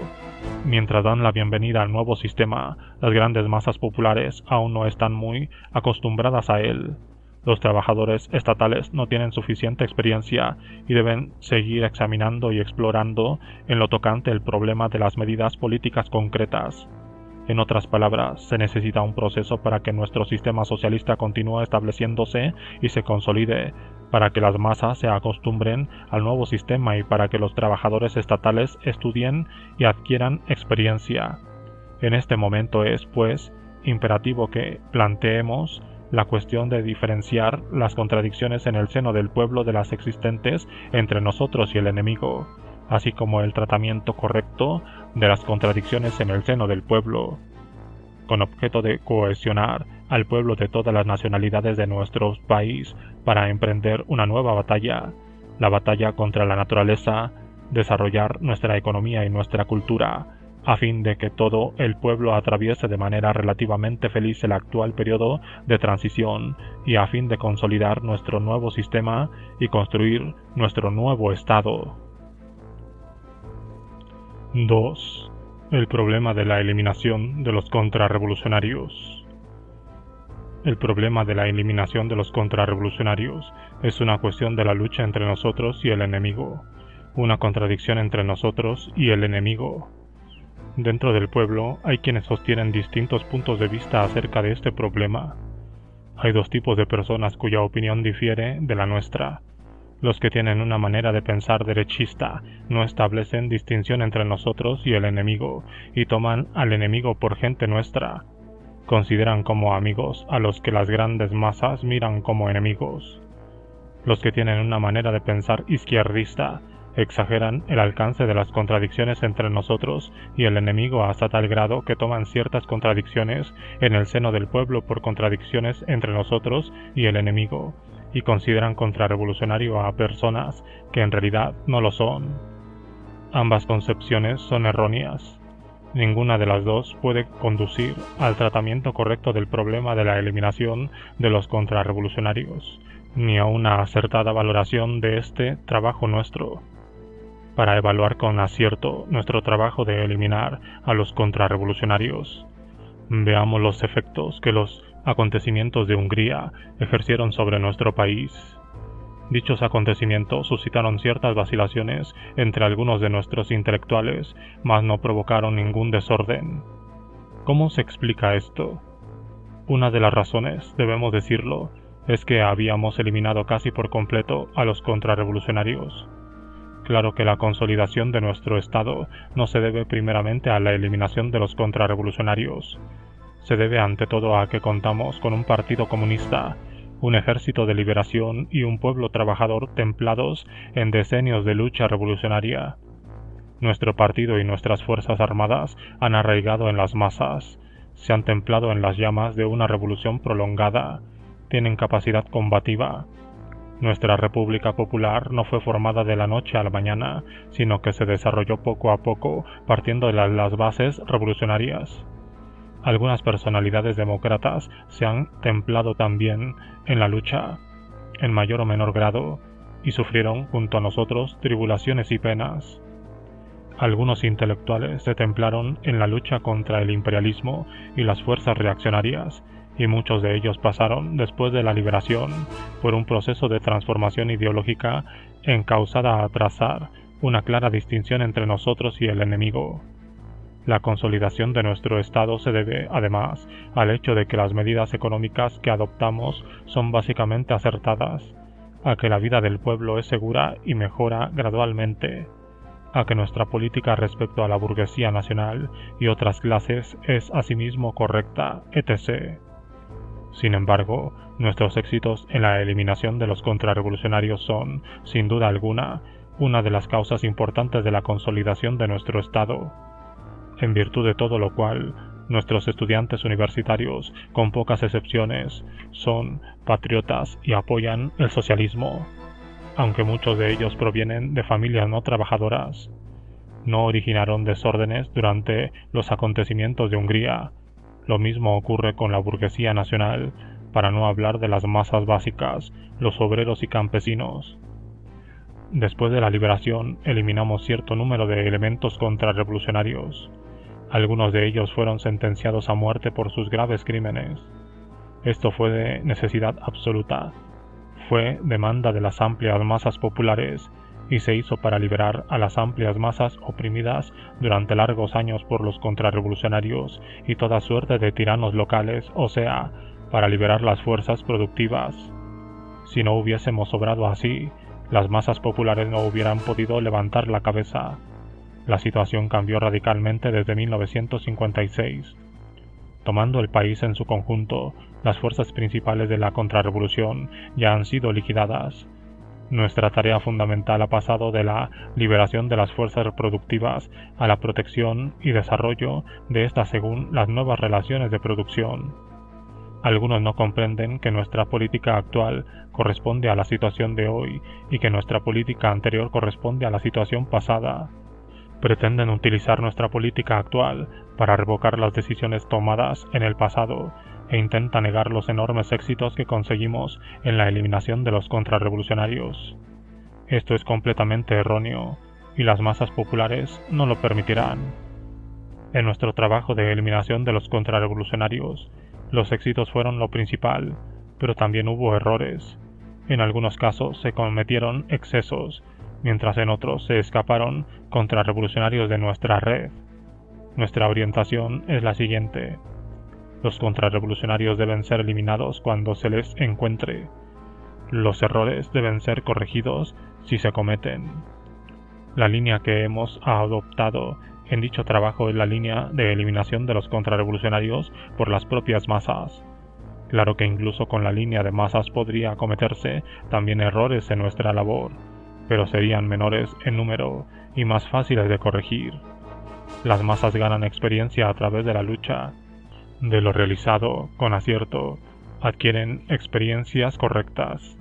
Mientras dan la bienvenida al nuevo sistema, las grandes masas populares aún no están muy acostumbradas a él. Los trabajadores estatales no tienen suficiente experiencia y deben seguir examinando y explorando en lo tocante el problema de las medidas políticas concretas. En otras palabras, se necesita un proceso para que nuestro sistema socialista continúe estableciéndose y se consolide, para que las masas se acostumbren al nuevo sistema y para que los trabajadores estatales estudien y adquieran experiencia. En este momento es, pues, imperativo que planteemos la cuestión de diferenciar las contradicciones en el seno del pueblo de las existentes entre nosotros y el enemigo, así como el tratamiento correcto de las contradicciones en el seno del pueblo, con objeto de cohesionar al pueblo de todas las nacionalidades de nuestro país para emprender una nueva batalla, la batalla contra la naturaleza, desarrollar nuestra economía y nuestra cultura, a fin de que todo el pueblo atraviese de manera relativamente feliz el actual periodo de transición y a fin de consolidar nuestro nuevo sistema y construir nuestro nuevo Estado. 2. El problema de la eliminación de los contrarrevolucionarios. El problema de la eliminación de los contrarrevolucionarios es una cuestión de la lucha entre nosotros y el enemigo, una contradicción entre nosotros y el enemigo. Dentro del pueblo hay quienes sostienen distintos puntos de vista acerca de este problema. Hay dos tipos de personas cuya opinión difiere de la nuestra. Los que tienen una manera de pensar derechista no establecen distinción entre nosotros y el enemigo, y toman al enemigo por gente nuestra. Consideran como amigos a los que las grandes masas miran como enemigos. Los que tienen una manera de pensar izquierdista exageran el alcance de las contradicciones entre nosotros y el enemigo hasta tal grado que toman ciertas contradicciones en el seno del pueblo por contradicciones entre nosotros y el enemigo, y consideran contrarrevolucionario a personas que en realidad no lo son. Ambas concepciones son erróneas. Ninguna de las dos puede conducir al tratamiento correcto del problema de la eliminación de los contrarrevolucionarios, ni a una acertada valoración de este trabajo nuestro. Para evaluar con acierto nuestro trabajo de eliminar a los contrarrevolucionarios, veamos los efectos que los acontecimientos de Hungría ejercieron sobre nuestro país. Dichos acontecimientos suscitaron ciertas vacilaciones entre algunos de nuestros intelectuales, mas no provocaron ningún desorden. ¿Cómo se explica esto? Una de las razones, debemos decirlo, es que habíamos eliminado casi por completo a los contrarrevolucionarios. Claro que la consolidación de nuestro Estado no se debe primeramente a la eliminación de los contrarrevolucionarios. Se debe ante todo a que contamos con un partido comunista, un ejército de liberación y un pueblo trabajador templados en decenios de lucha revolucionaria. Nuestro partido y nuestras fuerzas armadas han arraigado en las masas, se han templado en las llamas de una revolución prolongada, tienen capacidad combativa. Nuestra República Popular no fue formada de la noche a la mañana, sino que se desarrolló poco a poco partiendo de las bases revolucionarias. Algunas personalidades demócratas se han templado también en la lucha, en mayor o menor grado, y sufrieron junto a nosotros tribulaciones y penas. Algunos intelectuales se templaron en la lucha contra el imperialismo y las fuerzas reaccionarias, y muchos de ellos pasaron, después de la liberación, por un proceso de transformación ideológica encausada a trazar una clara distinción entre nosotros y el enemigo. La consolidación de nuestro Estado se debe, además, al hecho de que las medidas económicas que adoptamos son básicamente acertadas, a que la vida del pueblo es segura y mejora gradualmente, a que nuestra política respecto a la burguesía nacional y otras clases es asimismo correcta, etc. Sin embargo, nuestros éxitos en la eliminación de los contrarrevolucionarios son, sin duda alguna, una de las causas importantes de la consolidación de nuestro Estado, en virtud de todo lo cual, nuestros estudiantes universitarios, con pocas excepciones, son patriotas y apoyan el socialismo, aunque muchos de ellos provienen de familias no trabajadoras. No originaron desórdenes durante los acontecimientos de Hungría. Lo mismo ocurre con la burguesía nacional, para no hablar de las masas básicas, los obreros y campesinos. Después de la liberación, eliminamos cierto número de elementos contrarrevolucionarios. Algunos de ellos fueron sentenciados a muerte por sus graves crímenes. Esto fue de necesidad absoluta. Fue demanda de las amplias masas populares y se hizo para liberar a las amplias masas oprimidas durante largos años por los contrarrevolucionarios y toda suerte de tiranos locales, o sea, para liberar las fuerzas productivas. Si no hubiésemos obrado así, las masas populares no hubieran podido levantar la cabeza. La situación cambió radicalmente desde 1956. Tomando el país en su conjunto, las fuerzas principales de la contrarrevolución ya han sido liquidadas. Nuestra tarea fundamental ha pasado de la liberación de las fuerzas productivas a la protección y desarrollo de estas según las nuevas relaciones de producción. Algunos no comprenden que nuestra política actual corresponde a la situación de hoy y que nuestra política anterior corresponde a la situación pasada. Pretenden utilizar nuestra política actual para revocar las decisiones tomadas en el pasado e intentan negar los enormes éxitos que conseguimos en la eliminación de los contrarrevolucionarios. Esto es completamente erróneo y las masas populares no lo permitirán. En nuestro trabajo de eliminación de los contrarrevolucionarios, los éxitos fueron lo principal, pero también hubo errores. En algunos casos se cometieron excesos, mientras en otros se escaparon contrarrevolucionarios de nuestra red. Nuestra orientación es la siguiente. Los contrarrevolucionarios deben ser eliminados cuando se les encuentre. Los errores deben ser corregidos si se cometen. La línea que hemos adoptado en dicho trabajo es la línea de eliminación de los contrarrevolucionarios por las propias masas. Claro que incluso con la línea de masas podría cometerse también errores en nuestra labor, pero serían menores en número y más fáciles de corregir. Las masas ganan experiencia a través de la lucha. De lo realizado con acierto, adquieren experiencias correctas.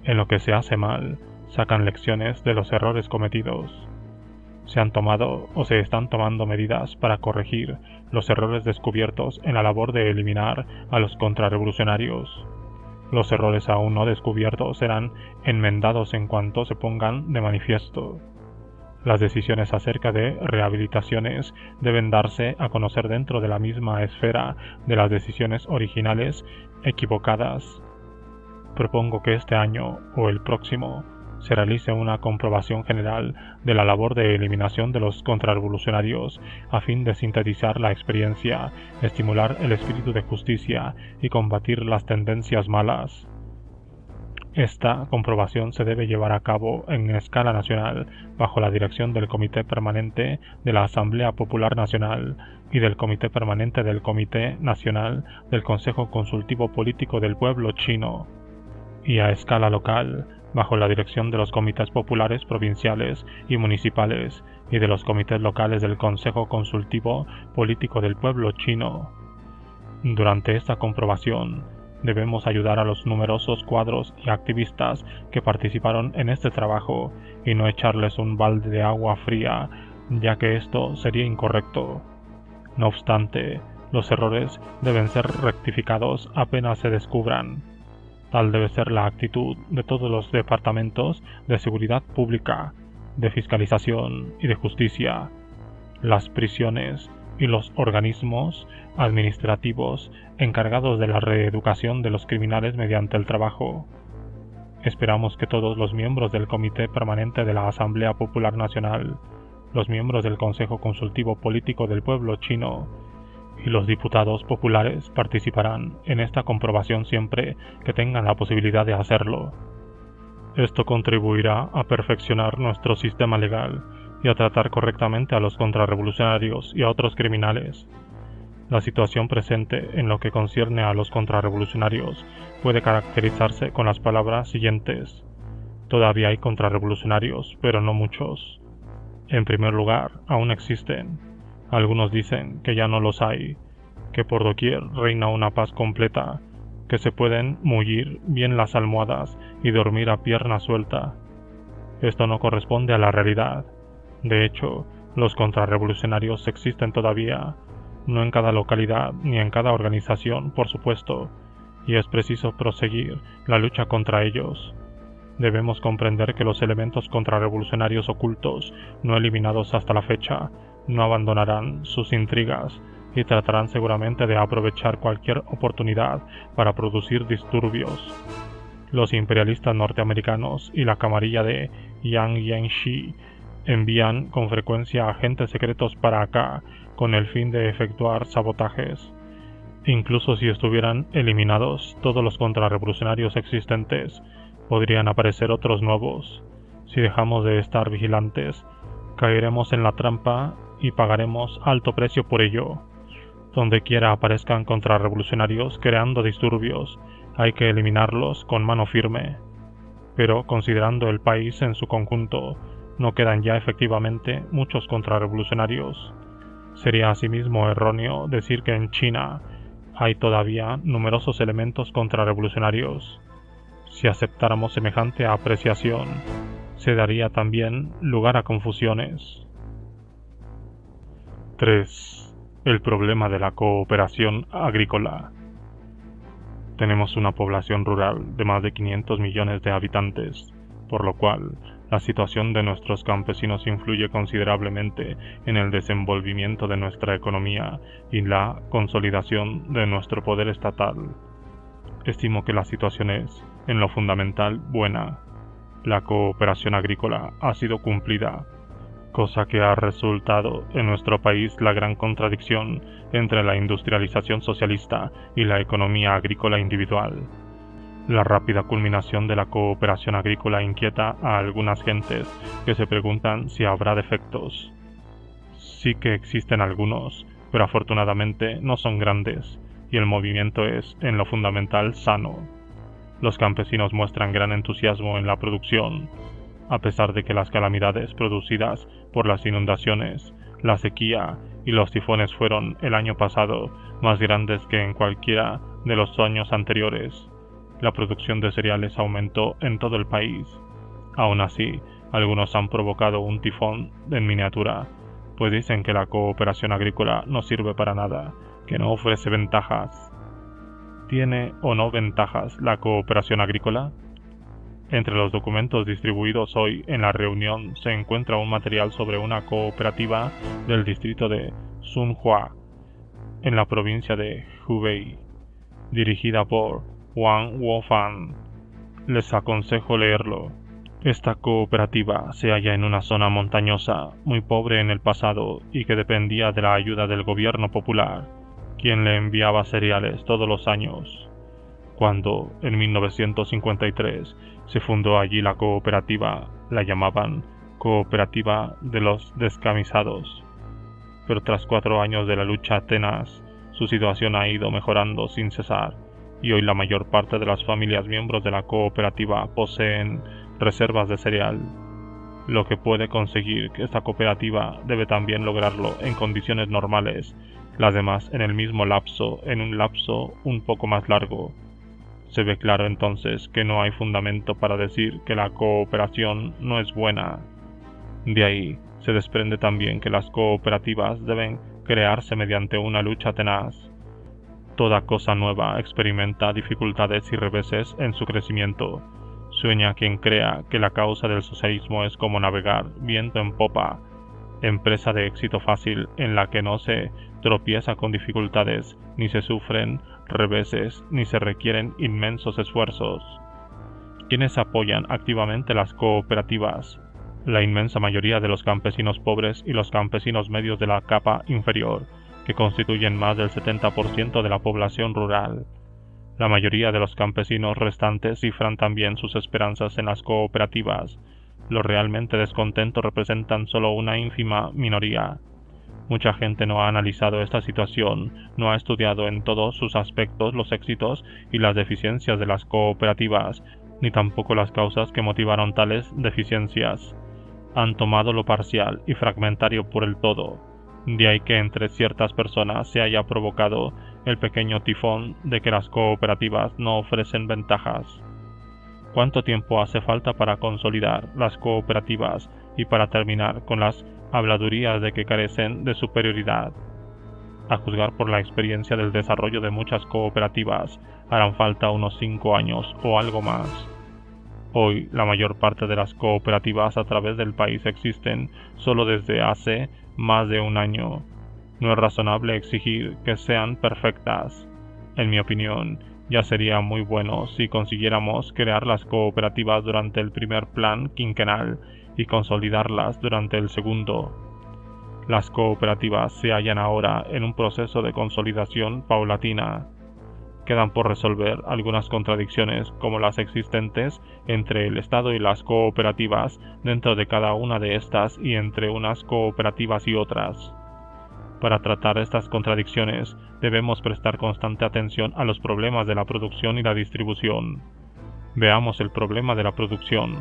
En lo que se hace mal, sacan lecciones de los errores cometidos. Se han tomado o se están tomando medidas para corregir los errores descubiertos en la labor de eliminar a los contrarrevolucionarios. Los errores aún no descubiertos serán enmendados en cuanto se pongan de manifiesto. Las decisiones acerca de rehabilitaciones deben darse a conocer dentro de la misma esfera de las decisiones originales equivocadas. Propongo que este año o el próximo se realice una comprobación general de la labor de eliminación de los contrarrevolucionarios a fin de sintetizar la experiencia, estimular el espíritu de justicia y combatir las tendencias malas. Esta comprobación se debe llevar a cabo en escala nacional bajo la dirección del Comité Permanente de la Asamblea Popular Nacional y del Comité Permanente del Comité Nacional del Consejo Consultivo Político del Pueblo Chino, y a escala local bajo la dirección de los comités populares provinciales y municipales y de los comités locales del Consejo Consultivo Político del Pueblo Chino. Durante esta comprobación, debemos ayudar a los numerosos cuadros y activistas que participaron en este trabajo y no echarles un balde de agua fría, ya que esto sería incorrecto. No obstante, los errores deben ser rectificados apenas se descubran. Tal debe ser la actitud de todos los departamentos de seguridad pública, de fiscalización y de justicia, las prisiones y los organismos administrativos encargados de la reeducación de los criminales mediante el trabajo. Esperamos que todos los miembros del Comité Permanente de la Asamblea Popular Nacional, los miembros del Consejo Consultivo Político del Pueblo Chino y los diputados populares participarán en esta comprobación siempre que tengan la posibilidad de hacerlo. Esto contribuirá a perfeccionar nuestro sistema legal y a tratar correctamente a los contrarrevolucionarios y a otros criminales. La situación presente en lo que concierne a los contrarrevolucionarios puede caracterizarse con las palabras siguientes. Todavía hay contrarrevolucionarios, pero no muchos. En primer lugar, aún existen. Algunos dicen que ya no los hay, que por doquier reina una paz completa, que se pueden mullir bien las almohadas y dormir a pierna suelta. Esto no corresponde a la realidad. De hecho, los contrarrevolucionarios existen todavía, no en cada localidad ni en cada organización, por supuesto, y es preciso proseguir la lucha contra ellos. Debemos comprender que los elementos contrarrevolucionarios ocultos, no eliminados hasta la fecha, no abandonarán sus intrigas y tratarán seguramente de aprovechar cualquier oportunidad para producir disturbios. Los imperialistas norteamericanos y la camarilla de Yang Yanxi envían con frecuencia agentes secretos para acá con el fin de efectuar sabotajes. Incluso si estuvieran eliminados todos los contrarrevolucionarios existentes, podrían aparecer otros nuevos. Si dejamos de estar vigilantes, caeremos en la trampa y pagaremos alto precio por ello. Donde quiera aparezcan contrarrevolucionarios creando disturbios, hay que eliminarlos con mano firme. Pero considerando el país en su conjunto, no quedan ya efectivamente muchos contrarrevolucionarios. Sería asimismo erróneo decir que en China hay todavía numerosos elementos contrarrevolucionarios. Si aceptáramos semejante apreciación, se daría también lugar a confusiones. 3. El problema de la cooperación agrícola. Tenemos una población rural de más de 500 millones de habitantes, por lo cual la situación de nuestros campesinos influye considerablemente en el desenvolvimiento de nuestra economía y la consolidación de nuestro poder estatal. Estimo que la situación es, en lo fundamental, buena. La cooperación agrícola ha sido cumplida, cosa que ha resultado en nuestro país la gran contradicción entre la industrialización socialista y la economía agrícola individual. La rápida culminación de la cooperación agrícola inquieta a algunas gentes que se preguntan si habrá defectos. Sí que existen algunos, pero afortunadamente no son grandes, y el movimiento es, en lo fundamental, sano. Los campesinos muestran gran entusiasmo en la producción, a pesar de que las calamidades producidas por las inundaciones, la sequía y los tifones fueron el año pasado más grandes que en cualquiera de los años anteriores. La producción de cereales aumentó en todo el país. Aún así, algunos han provocado un tifón en miniatura, pues dicen que la cooperación agrícola no sirve para nada, que no ofrece ventajas. ¿Tiene o no ventajas la cooperación agrícola? Entre los documentos distribuidos hoy en la reunión se encuentra un material sobre una cooperativa del distrito de Sunhua, en la provincia de Hubei, dirigida por Wang Wofan. Les aconsejo leerlo. Esta cooperativa se halla en una zona montañosa, muy pobre en el pasado y que dependía de la ayuda del gobierno popular, quien le enviaba cereales todos los años. Cuando, en 1953, se fundó allí la cooperativa, la llamaban Cooperativa de los Descamisados. Pero tras 4 años de la lucha tenaz, su situación ha ido mejorando sin cesar, y hoy la mayor parte de las familias miembros de la cooperativa poseen reservas de cereal. Lo que puede conseguir que esta cooperativa debe también lograrlo en condiciones normales, las demás en el mismo lapso, en un lapso un poco más largo. Se ve claro entonces que no hay fundamento para decir que la cooperación no es buena. De ahí se desprende también que las cooperativas deben crearse mediante una lucha tenaz. Toda cosa nueva experimenta dificultades y reveses en su crecimiento. Sueña quien crea que la causa del socialismo es como navegar viento en popa, empresa de éxito fácil en la que no se tropieza con dificultades, ni se sufren reveses, ni se requieren inmensos esfuerzos. ¿Quiénes apoyan activamente las cooperativas? La inmensa mayoría de los campesinos pobres y los campesinos medios de la capa inferior, que constituyen más del 70% de la población rural. La mayoría de los campesinos restantes cifran también sus esperanzas en las cooperativas. Los realmente descontentos representan solo una ínfima minoría. Mucha gente no ha analizado esta situación, no ha estudiado en todos sus aspectos los éxitos y las deficiencias de las cooperativas, ni tampoco las causas que motivaron tales deficiencias. Han tomado lo parcial y fragmentario por el todo. De ahí que entre ciertas personas se haya provocado el pequeño tifón de que las cooperativas no ofrecen ventajas. ¿Cuánto tiempo hace falta para consolidar las cooperativas y para terminar con las habladurías de que carecen de superioridad? A juzgar por la experiencia del desarrollo de muchas cooperativas, harán falta unos 5 años o algo más. Hoy, la mayor parte de las cooperativas a través del país existen solo desde hace más de un año. No es razonable exigir que sean perfectas. En mi opinión, ya sería muy bueno si consiguiéramos crear las cooperativas durante el primer plan quinquenal y consolidarlas durante el segundo. Las cooperativas se hallan ahora en un proceso de consolidación paulatina. Quedan por resolver algunas contradicciones como las existentes entre el Estado y las cooperativas dentro de cada una de estas y entre unas cooperativas y otras. Para tratar estas contradicciones debemos prestar constante atención a los problemas de la producción y la distribución. Veamos el problema de la producción.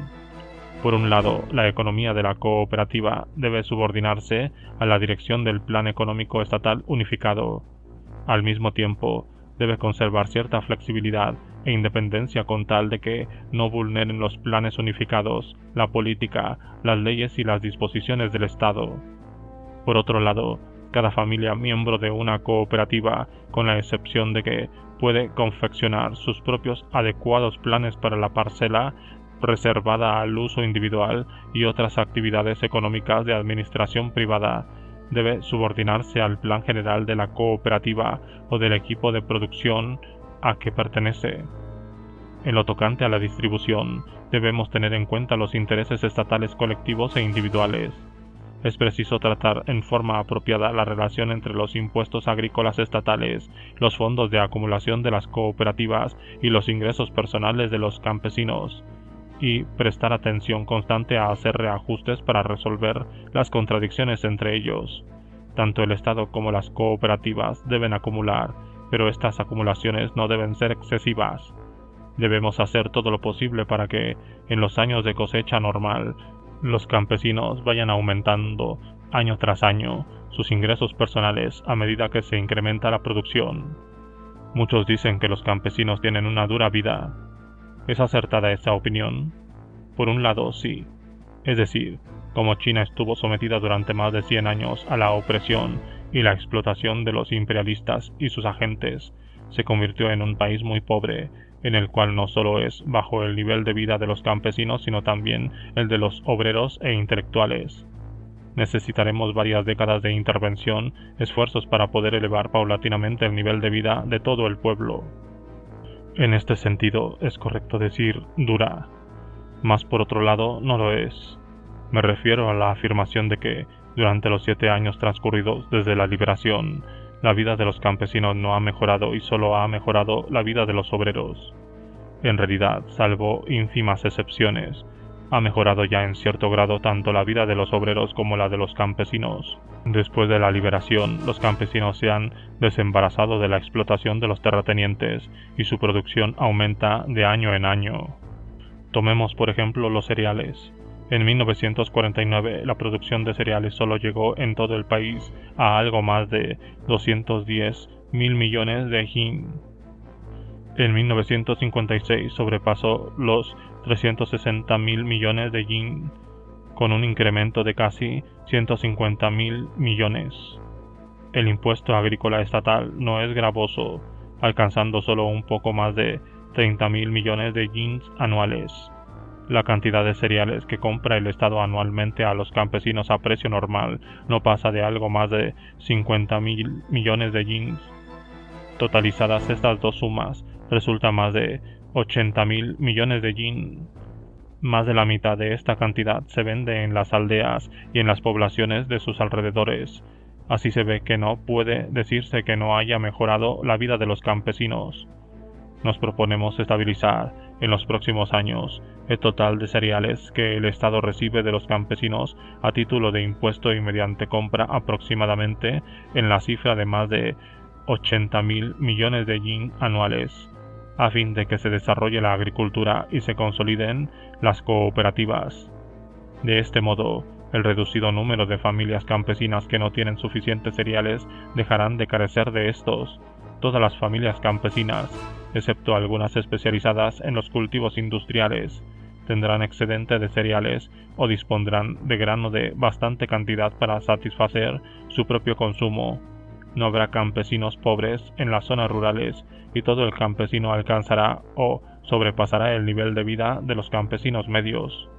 Por un lado, la economía de la cooperativa debe subordinarse a la dirección del Plan Económico Estatal Unificado. Al mismo tiempo, debe conservar cierta flexibilidad e independencia con tal de que no vulneren los planes unificados, la política, las leyes y las disposiciones del Estado. Por otro lado, cada familia miembro de una cooperativa, con la excepción de que puede confeccionar sus propios adecuados planes para la parcela reservada al uso individual y otras actividades económicas de administración privada, debe subordinarse al plan general de la cooperativa o del equipo de producción a que pertenece. En lo tocante a la distribución, debemos tener en cuenta los intereses estatales colectivos e individuales. Es preciso tratar en forma apropiada la relación entre los impuestos agrícolas estatales, los fondos de acumulación de las cooperativas y los ingresos personales de los campesinos, y prestar atención constante a hacer reajustes para resolver las contradicciones entre ellos. Tanto el Estado como las cooperativas deben acumular, pero estas acumulaciones no deben ser excesivas. Debemos hacer todo lo posible para que, en los años de cosecha normal, los campesinos vayan aumentando, año tras año, sus ingresos personales a medida que se incrementa la producción. Muchos dicen que los campesinos tienen una dura vida. ¿Es acertada esta opinión? Por un lado, sí. Es decir, como China estuvo sometida durante más de 100 años a la opresión y la explotación de los imperialistas y sus agentes, se convirtió en un país muy pobre, en el cual no solo es bajo el nivel de vida de los campesinos, sino también el de los obreros e intelectuales. Necesitaremos varias décadas de intervención, esfuerzos para poder elevar paulatinamente el nivel de vida de todo el pueblo. En este sentido, es correcto decir dura, mas por otro lado no lo es. Me refiero a la afirmación de que, durante los 7 años transcurridos desde la liberación, la vida de los campesinos no ha mejorado y solo ha mejorado la vida de los obreros. En realidad, salvo ínfimas excepciones, ha mejorado ya en cierto grado tanto la vida de los obreros como la de los campesinos. Después de la liberación, los campesinos se han desembarazado de la explotación de los terratenientes y su producción aumenta de año en año. Tomemos por ejemplo los cereales. En 1949 la producción de cereales solo llegó en todo el país a algo más de 210.000 millones de yin. En 1956 sobrepasó los 360.000 millones de yin, con un incremento de casi 150.000 millones. El impuesto agrícola estatal no es gravoso, alcanzando solo un poco más de 30.000 millones de yens anuales. La cantidad de cereales que compra el Estado anualmente a los campesinos a precio normal no pasa de algo más de 50.000 millones de yens. Totalizadas estas dos sumas, resulta más de 80.000 millones de yen. Más de la mitad de esta cantidad se vende en las aldeas y en las poblaciones de sus alrededores. Así se ve que no puede decirse que no haya mejorado la vida de los campesinos. Nos proponemos estabilizar en los próximos años el total de cereales que el Estado recibe de los campesinos a título de impuesto y mediante compra aproximadamente en la cifra de más de 80.000 millones de yen anuales, a fin de que se desarrolle la agricultura y se consoliden las cooperativas. De este modo, el reducido número de familias campesinas que no tienen suficientes cereales dejarán de carecer de estos. Todas las familias campesinas, excepto algunas especializadas en los cultivos industriales, tendrán excedente de cereales o dispondrán de grano de bastante cantidad para satisfacer su propio consumo. No habrá campesinos pobres en las zonas rurales y todo el campesino alcanzará o sobrepasará el nivel de vida de los campesinos medios.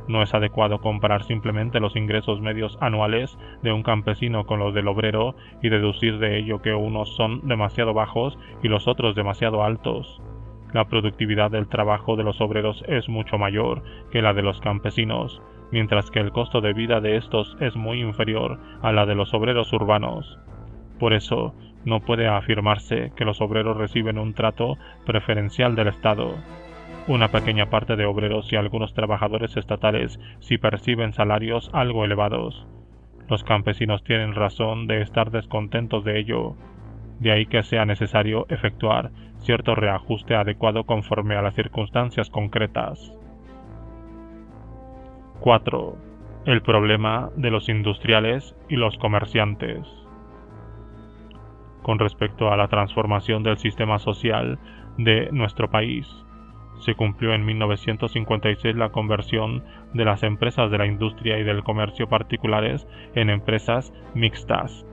No es adecuado comparar simplemente los ingresos medios anuales de un campesino con los del obrero y deducir de ello que unos son demasiado bajos y los otros demasiado altos. La productividad del trabajo de los obreros es mucho mayor que la de los campesinos, mientras que el costo de vida de estos es muy inferior a la de los obreros urbanos. Por eso, no puede afirmarse que los obreros reciben un trato preferencial del Estado. Una pequeña parte de obreros y algunos trabajadores estatales sí perciben salarios algo elevados. Los campesinos tienen razón de estar descontentos de ello, de ahí que sea necesario efectuar cierto reajuste adecuado conforme a las circunstancias concretas. 4. El problema de los industriales y los comerciantes. Con respecto a la transformación del sistema social de nuestro país, se cumplió en 1956 la conversión de las empresas de la industria y del comercio particulares en empresas mixtas,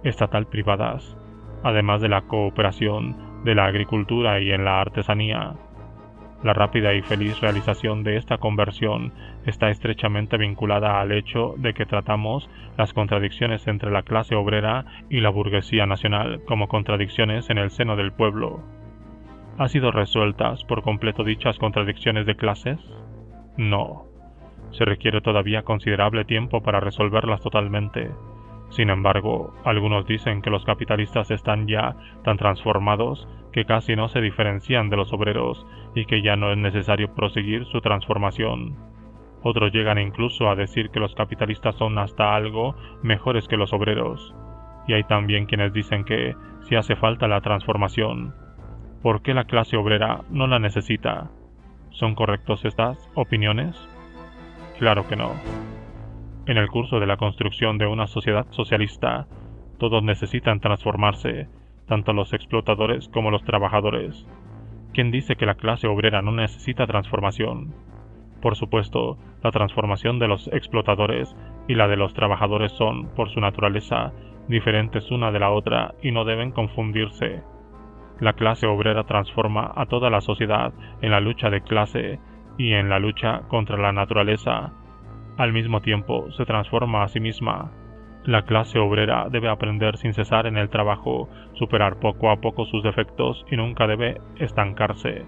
estatal-privadas, además de la cooperación de la agricultura y en la artesanía. La rápida y feliz realización de esta conversión está estrechamente vinculada al hecho de que tratamos las contradicciones entre la clase obrera y la burguesía nacional como contradicciones en el seno del pueblo. ¿Han sido resueltas por completo dichas contradicciones de clases? No. Se requiere todavía considerable tiempo para resolverlas totalmente. Sin embargo, algunos dicen que los capitalistas están ya tan transformados que casi no se diferencian de los obreros y que ya no es necesario proseguir su transformación. Otros llegan incluso a decir que los capitalistas son hasta algo mejores que los obreros. Y hay también quienes dicen que, si hace falta la transformación, ¿por qué la clase obrera no la necesita? ¿Son correctas estas opiniones? Claro que no. En el curso de la construcción de una sociedad socialista, todos necesitan transformarse, tanto los explotadores como los trabajadores. ¿Quién dice que la clase obrera no necesita transformación? Por supuesto, la transformación de los explotadores y la de los trabajadores son, por su naturaleza, diferentes una de la otra y no deben confundirse. La clase obrera transforma a toda la sociedad en la lucha de clase y en la lucha contra la naturaleza. Al mismo tiempo, se transforma a sí misma. La clase obrera debe aprender sin cesar en el trabajo, superar poco a poco sus defectos y nunca debe estancarse.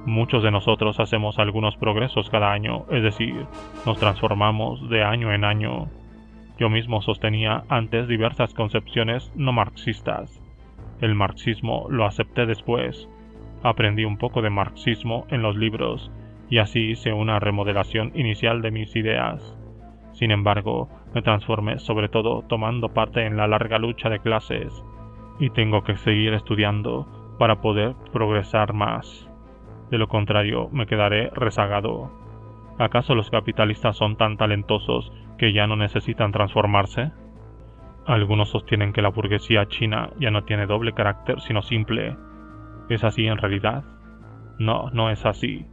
Muchos de nosotros hacemos algunos progresos cada año, es decir, nos transformamos de año en año. Yo mismo sostenía antes diversas concepciones no marxistas. El marxismo lo acepté después. Aprendí un poco de marxismo en los libros, y así hice una remodelación inicial de mis ideas. Sin embargo, me transformé sobre todo tomando parte en la larga lucha de clases, y tengo que seguir estudiando para poder progresar más. De lo contrario, me quedaré rezagado. ¿Acaso los capitalistas son tan talentosos que ya no necesitan transformarse? Algunos sostienen que la burguesía china ya no tiene doble carácter sino simple. ¿Es así en realidad? No, no es así.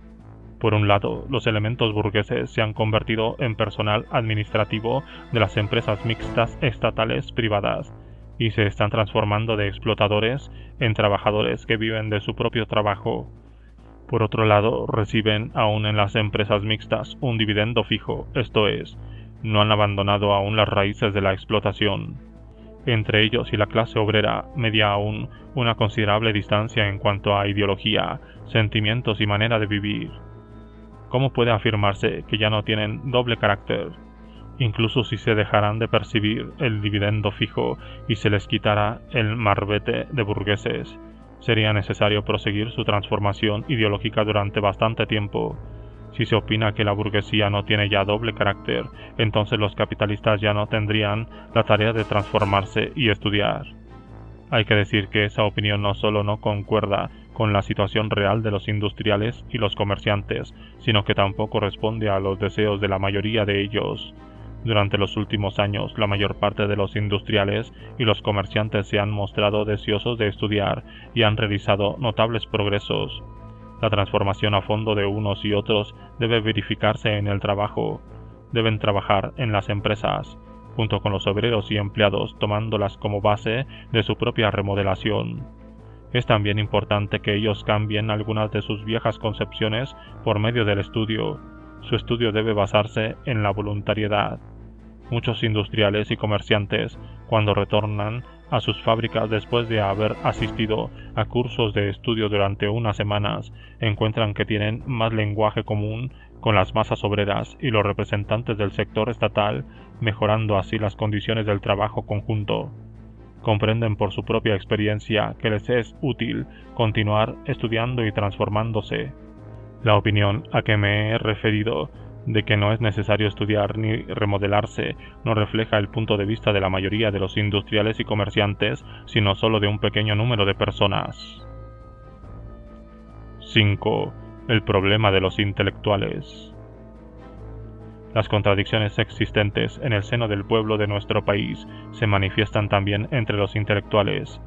Por un lado, los elementos burgueses se han convertido en personal administrativo de las empresas mixtas estatales privadas, y se están transformando de explotadores en trabajadores que viven de su propio trabajo. Por otro lado, reciben aún en las empresas mixtas un dividendo fijo, esto es, no han abandonado aún las raíces de la explotación. Entre ellos y la clase obrera media aún una considerable distancia en cuanto a ideología, sentimientos y manera de vivir. ¿Cómo puede afirmarse que ya no tienen doble carácter? Incluso si se dejaran de percibir el dividendo fijo y se les quitara el marbete de burgueses, sería necesario proseguir su transformación ideológica durante bastante tiempo. Si se opina que la burguesía no tiene ya doble carácter, entonces los capitalistas ya no tendrían la tarea de transformarse y estudiar. Hay que decir que esa opinión no solo no concuerda con la situación real de los industriales y los comerciantes, sino que tampoco responde a los deseos de la mayoría de ellos. Durante los últimos años, la mayor parte de los industriales y los comerciantes se han mostrado deseosos de estudiar y han realizado notables progresos. La transformación a fondo de unos y otros debe verificarse en el trabajo. Deben trabajar en las empresas, junto con los obreros y empleados, tomándolas como base de su propia remodelación. Es también importante que ellos cambien algunas de sus viejas concepciones por medio del estudio. Su estudio debe basarse en la voluntariedad. Muchos industriales y comerciantes, cuando retornan a sus fábricas después de haber asistido a cursos de estudio durante unas semanas, encuentran que tienen más lenguaje común con las masas obreras y los representantes del sector estatal, mejorando así las condiciones del trabajo conjunto. Comprenden por su propia experiencia que les es útil continuar estudiando y transformándose. La opinión a que me he referido de que no es necesario estudiar ni remodelarse no refleja el punto de vista de la mayoría de los industriales y comerciantes, sino solo de un pequeño número de personas. 5. El problema de los intelectuales. Las contradicciones existentes en el seno del pueblo de nuestro país se manifiestan también entre los intelectuales.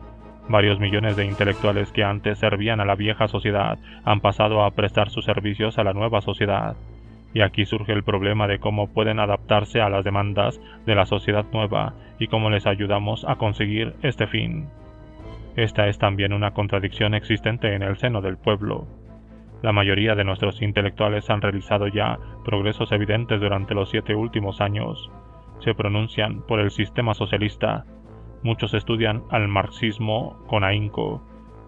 Varios millones de intelectuales que antes servían a la vieja sociedad han pasado a prestar sus servicios a la nueva sociedad. Y aquí surge el problema de cómo pueden adaptarse a las demandas de la sociedad nueva y cómo les ayudamos a conseguir este fin. Esta es también una contradicción existente en el seno del pueblo. La mayoría de nuestros intelectuales han realizado ya progresos evidentes durante los 7 últimos años. Se pronuncian por el sistema socialista. Muchos estudian al marxismo con ahínco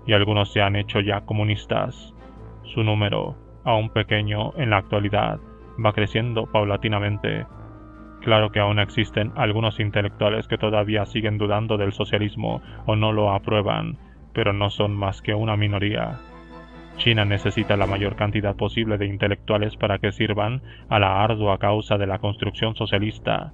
y algunos se han hecho ya comunistas. Su número, aún pequeño en la actualidad, va creciendo paulatinamente. Claro que aún existen algunos intelectuales que todavía siguen dudando del socialismo o no lo aprueban, pero no son más que una minoría. China necesita la mayor cantidad posible de intelectuales para que sirvan a la ardua causa de la construcción socialista.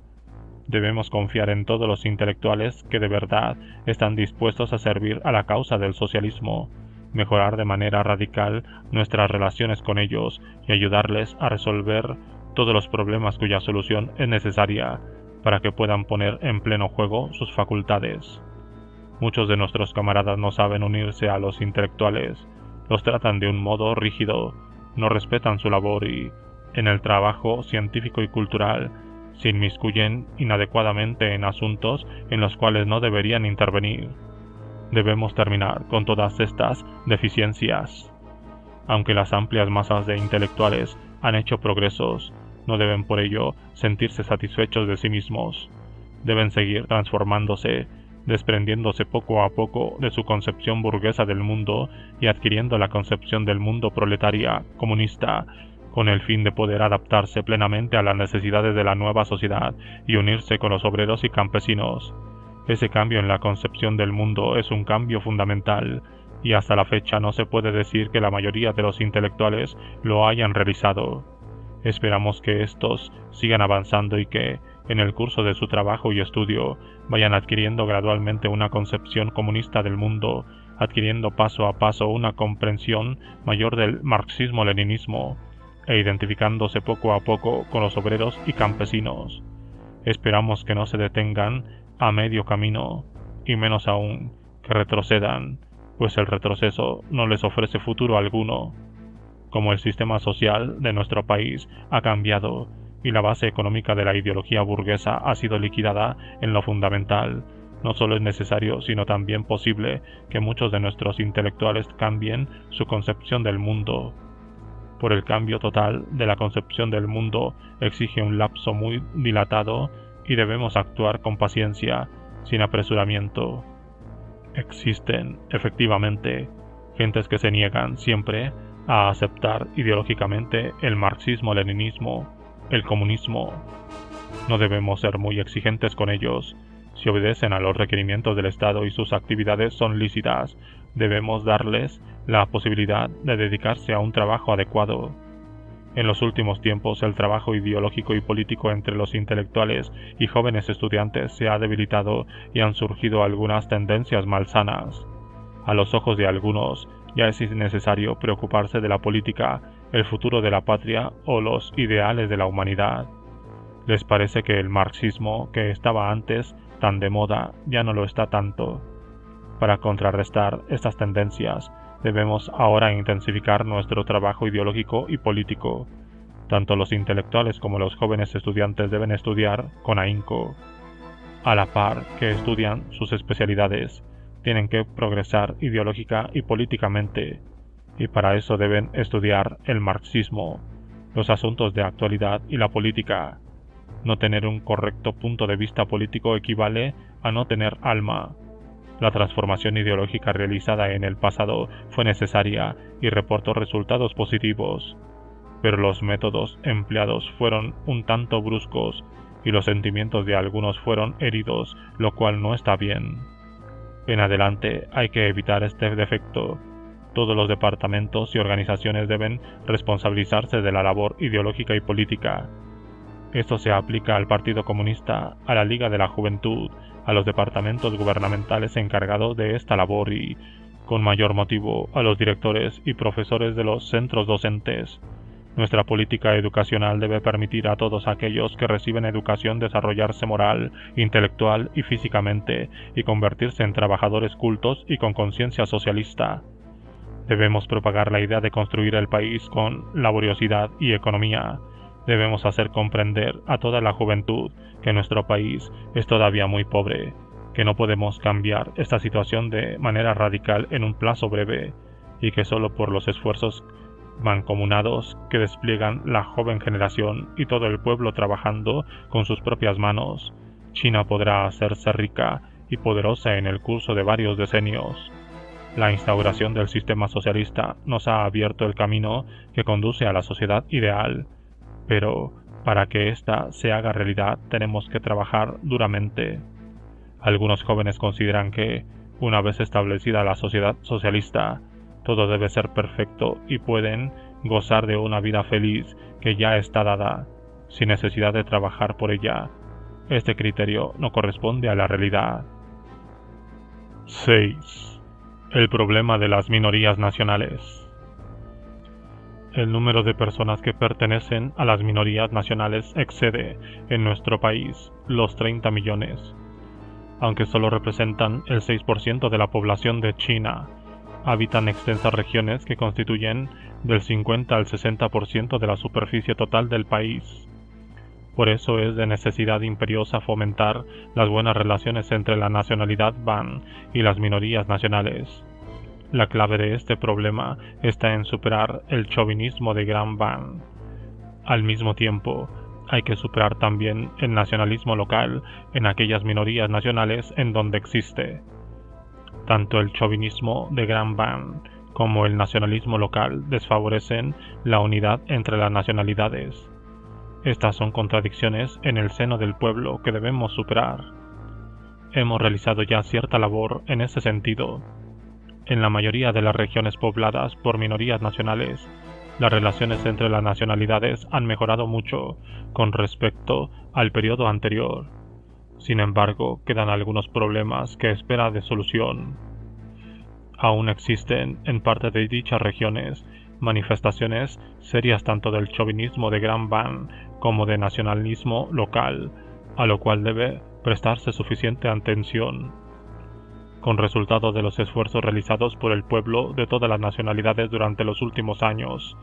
Debemos confiar en todos los intelectuales que de verdad están dispuestos a servir a la causa del socialismo, mejorar de manera radical nuestras relaciones con ellos y ayudarles a resolver todos los problemas cuya solución es necesaria para que puedan poner en pleno juego sus facultades. Muchos de nuestros camaradas no saben unirse a los intelectuales, los tratan de un modo rígido, no respetan su labor y, en el trabajo científico y cultural, se inmiscuyen inadecuadamente en asuntos en los cuales no deberían intervenir. Debemos terminar con todas estas deficiencias. Aunque las amplias masas de intelectuales han hecho progresos, no deben por ello sentirse satisfechos de sí mismos. Deben seguir transformándose, desprendiéndose poco a poco de su concepción burguesa del mundo y adquiriendo la concepción del mundo proletaria, comunista, con el fin de poder adaptarse plenamente a las necesidades de la nueva sociedad y unirse con los obreros y campesinos. Ese cambio en la concepción del mundo es un cambio fundamental, y hasta la fecha no se puede decir que la mayoría de los intelectuales lo hayan realizado. Esperamos que estos sigan avanzando y que, en el curso de su trabajo y estudio, vayan adquiriendo gradualmente una concepción comunista del mundo, adquiriendo paso a paso una comprensión mayor del marxismo-leninismo, e identificándose poco a poco con los obreros y campesinos. Esperamos que no se detengan a medio camino, y menos aún que retrocedan, pues el retroceso no les ofrece futuro alguno. Como el sistema social de nuestro país ha cambiado y la base económica de la ideología burguesa ha sido liquidada en lo fundamental, no solo es necesario, sino también posible que muchos de nuestros intelectuales cambien su concepción del mundo. Por el cambio total de la concepción del mundo exige un lapso muy dilatado y debemos actuar con paciencia, sin apresuramiento. Existen, efectivamente, gentes que se niegan siempre a aceptar ideológicamente el marxismo-leninismo, el comunismo. No debemos ser muy exigentes con ellos. Si obedecen a los requerimientos del Estado y sus actividades son lícitas, debemos darles la posibilidad de dedicarse a un trabajo adecuado. En los últimos tiempos, el trabajo ideológico y político entre los intelectuales y jóvenes estudiantes se ha debilitado y han surgido algunas tendencias malsanas. A los ojos de algunos, ya es innecesario preocuparse de la política, el futuro de la patria o los ideales de la humanidad. Les parece que el marxismo, que estaba antes tan de moda, ya no lo está tanto. Para contrarrestar estas tendencias, debemos ahora intensificar nuestro trabajo ideológico y político. Tanto los intelectuales como los jóvenes estudiantes deben estudiar con ahínco. A la par que estudian sus especialidades, tienen que progresar ideológica y políticamente, y para eso deben estudiar el marxismo, los asuntos de actualidad y la política. No tener un correcto punto de vista político equivale a no tener alma. La transformación ideológica realizada en el pasado fue necesaria y reportó resultados positivos, pero los métodos empleados fueron un tanto bruscos y los sentimientos de algunos fueron heridos, lo cual no está bien. En adelante hay que evitar este defecto. Todos los departamentos y organizaciones deben responsabilizarse de la labor ideológica y política. Esto se aplica al Partido Comunista, a la Liga de la Juventud, a los departamentos gubernamentales encargados de esta labor y, con mayor motivo, a los directores y profesores de los centros docentes. Nuestra política educacional debe permitir a todos aquellos que reciben educación desarrollarse moral, intelectual y físicamente y convertirse en trabajadores cultos y con conciencia socialista. Debemos propagar la idea de construir el país con laboriosidad y economía. Debemos hacer comprender a toda la juventud que nuestro país es todavía muy pobre, que no podemos cambiar esta situación de manera radical en un plazo breve y que solo por los esfuerzos mancomunados que despliegan la joven generación y todo el pueblo trabajando con sus propias manos, China podrá hacerse rica y poderosa en el curso de varios decenios. La instauración del sistema socialista nos ha abierto el camino que conduce a la sociedad ideal, pero para que ésta se haga realidad tenemos que trabajar duramente. Algunos jóvenes consideran que, una vez establecida la sociedad socialista, todo debe ser perfecto y pueden gozar de una vida feliz que ya está dada, sin necesidad de trabajar por ella. Este criterio no corresponde a la realidad. 6. El problema de las minorías nacionales. El número de personas que pertenecen a las minorías nacionales excede, en nuestro país, los 30 millones. Aunque solo representan el 6% de la población de China, habitan extensas regiones que constituyen del 50 al 60% de la superficie total del país. Por eso es de necesidad imperiosa fomentar las buenas relaciones entre la nacionalidad Van y las minorías nacionales. La clave de este problema está en superar el chauvinismo de Gran Van. Al mismo tiempo, hay que superar también el nacionalismo local en aquellas minorías nacionales en donde existe. Tanto el chauvinismo de Gran Van como el nacionalismo local desfavorecen la unidad entre las nacionalidades. Estas son contradicciones en el seno del pueblo que debemos superar. Hemos realizado ya cierta labor en ese sentido. En la mayoría de las regiones pobladas por minorías nacionales, las relaciones entre las nacionalidades han mejorado mucho con respecto al periodo anterior. Sin embargo, quedan algunos problemas que esperan de solución. Aún existen, en parte de dichas regiones, manifestaciones serias tanto del chauvinismo de Gran Van como de nacionalismo local, a lo cual debe prestarse suficiente atención. Con resultado de los esfuerzos realizados por el pueblo de todas las nacionalidades durante los últimos años,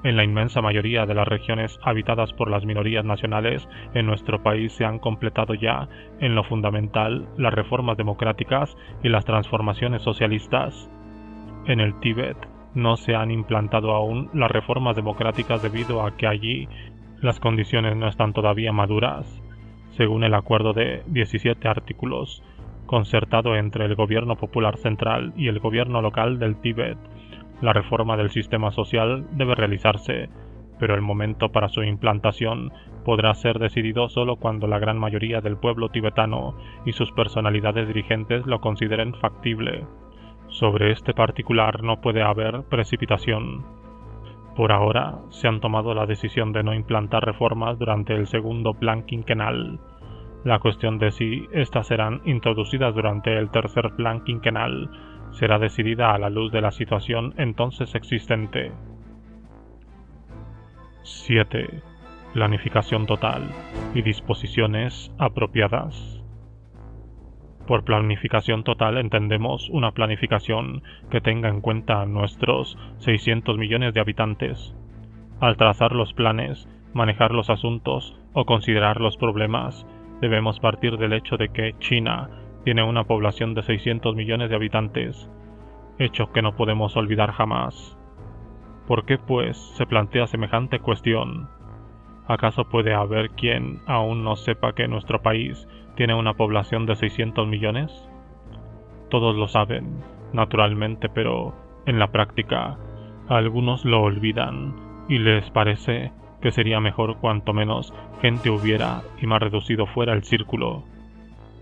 En la inmensa mayoría de las regiones habitadas por las minorías nacionales en nuestro país se han completado ya, en lo fundamental, las reformas democráticas y las transformaciones socialistas. En el Tíbet no se han implantado aún las reformas democráticas debido a que allí las condiciones no están todavía maduras. Según el acuerdo de 17 artículos, concertado entre el Gobierno Popular Central y el Gobierno Local del Tíbet, la reforma del sistema social debe realizarse, pero el momento para su implantación podrá ser decidido solo cuando la gran mayoría del pueblo tibetano y sus personalidades dirigentes lo consideren factible. Sobre este particular no puede haber precipitación. Por ahora se han tomado la decisión de no implantar reformas durante el segundo plan quinquenal. La cuestión de si éstas serán introducidas durante el tercer plan quinquenal será decidida a la luz de la situación entonces existente. 7. Planificación total y disposiciones apropiadas. Por planificación total entendemos una planificación que tenga en cuenta a nuestros 600 millones de habitantes. Al trazar los planes, manejar los asuntos o considerar los problemas, debemos partir del hecho de que China tiene una población de 600 millones de habitantes, hecho que no podemos olvidar jamás. ¿Por qué, pues, se plantea semejante cuestión? ¿Acaso puede haber quien aún no sepa que nuestro país tiene una población de 600 millones? Todos lo saben, naturalmente, pero en la práctica, algunos lo olvidan y les parece que sería mejor cuanto menos gente hubiera y más reducido fuera el círculo.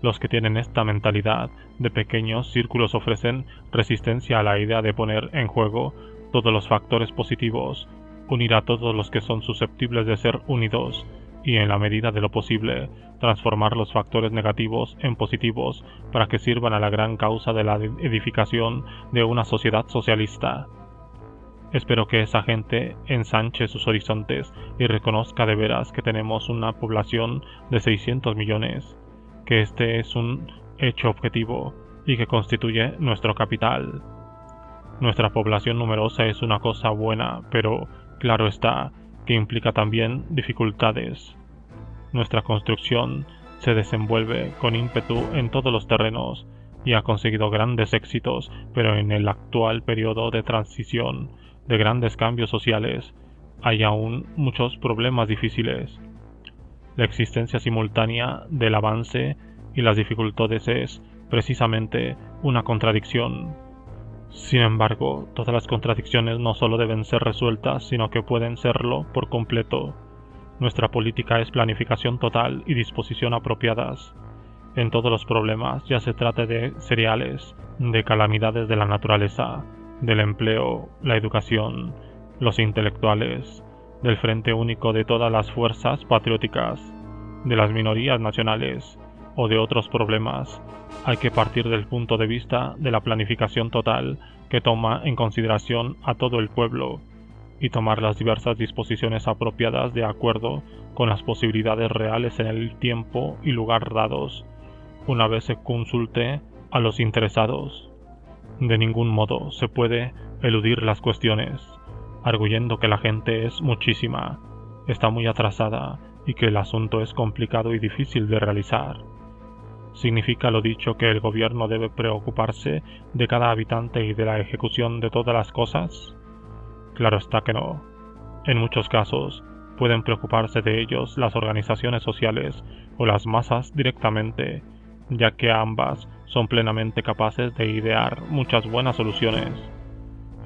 Los que tienen esta mentalidad de pequeños círculos ofrecen resistencia a la idea de poner en juego todos los factores positivos, unir a todos los que son susceptibles de ser unidos y, en la medida de lo posible, transformar los factores negativos en positivos para que sirvan a la gran causa de la edificación de una sociedad socialista. Espero que esa gente ensanche sus horizontes y reconozca de veras que tenemos una población de 600 millones, que este es un hecho objetivo y que constituye nuestro capital. Nuestra población numerosa es una cosa buena, pero claro está que implica también dificultades. Nuestra construcción se desenvuelve con ímpetu en todos los terrenos y ha conseguido grandes éxitos, pero en el actual periodo de transición de grandes cambios sociales hay aún muchos problemas difíciles. La existencia simultánea del avance y las dificultades es, precisamente, una contradicción. Sin embargo, todas las contradicciones no solo deben ser resueltas, sino que pueden serlo por completo. Nuestra política es planificación total y disposición apropiadas. En todos los problemas, ya se trate de cereales, de calamidades de la naturaleza, del empleo, la educación, los intelectuales, del frente único de todas las fuerzas patrióticas, de las minorías nacionales o de otros problemas, hay que partir del punto de vista de la planificación total que toma en consideración a todo el pueblo y tomar las diversas disposiciones apropiadas de acuerdo con las posibilidades reales en el tiempo y lugar dados, una vez se consulte a los interesados. De ningún modo se puede eludir las cuestiones, arguyendo que la gente es muchísima, está muy atrasada y que el asunto es complicado y difícil de realizar. ¿Significa lo dicho que el gobierno debe preocuparse de cada habitante y de la ejecución de todas las cosas? Claro está que no. En muchos casos, pueden preocuparse de ellos las organizaciones sociales o las masas directamente, ya que ambas son plenamente capaces de idear muchas buenas soluciones.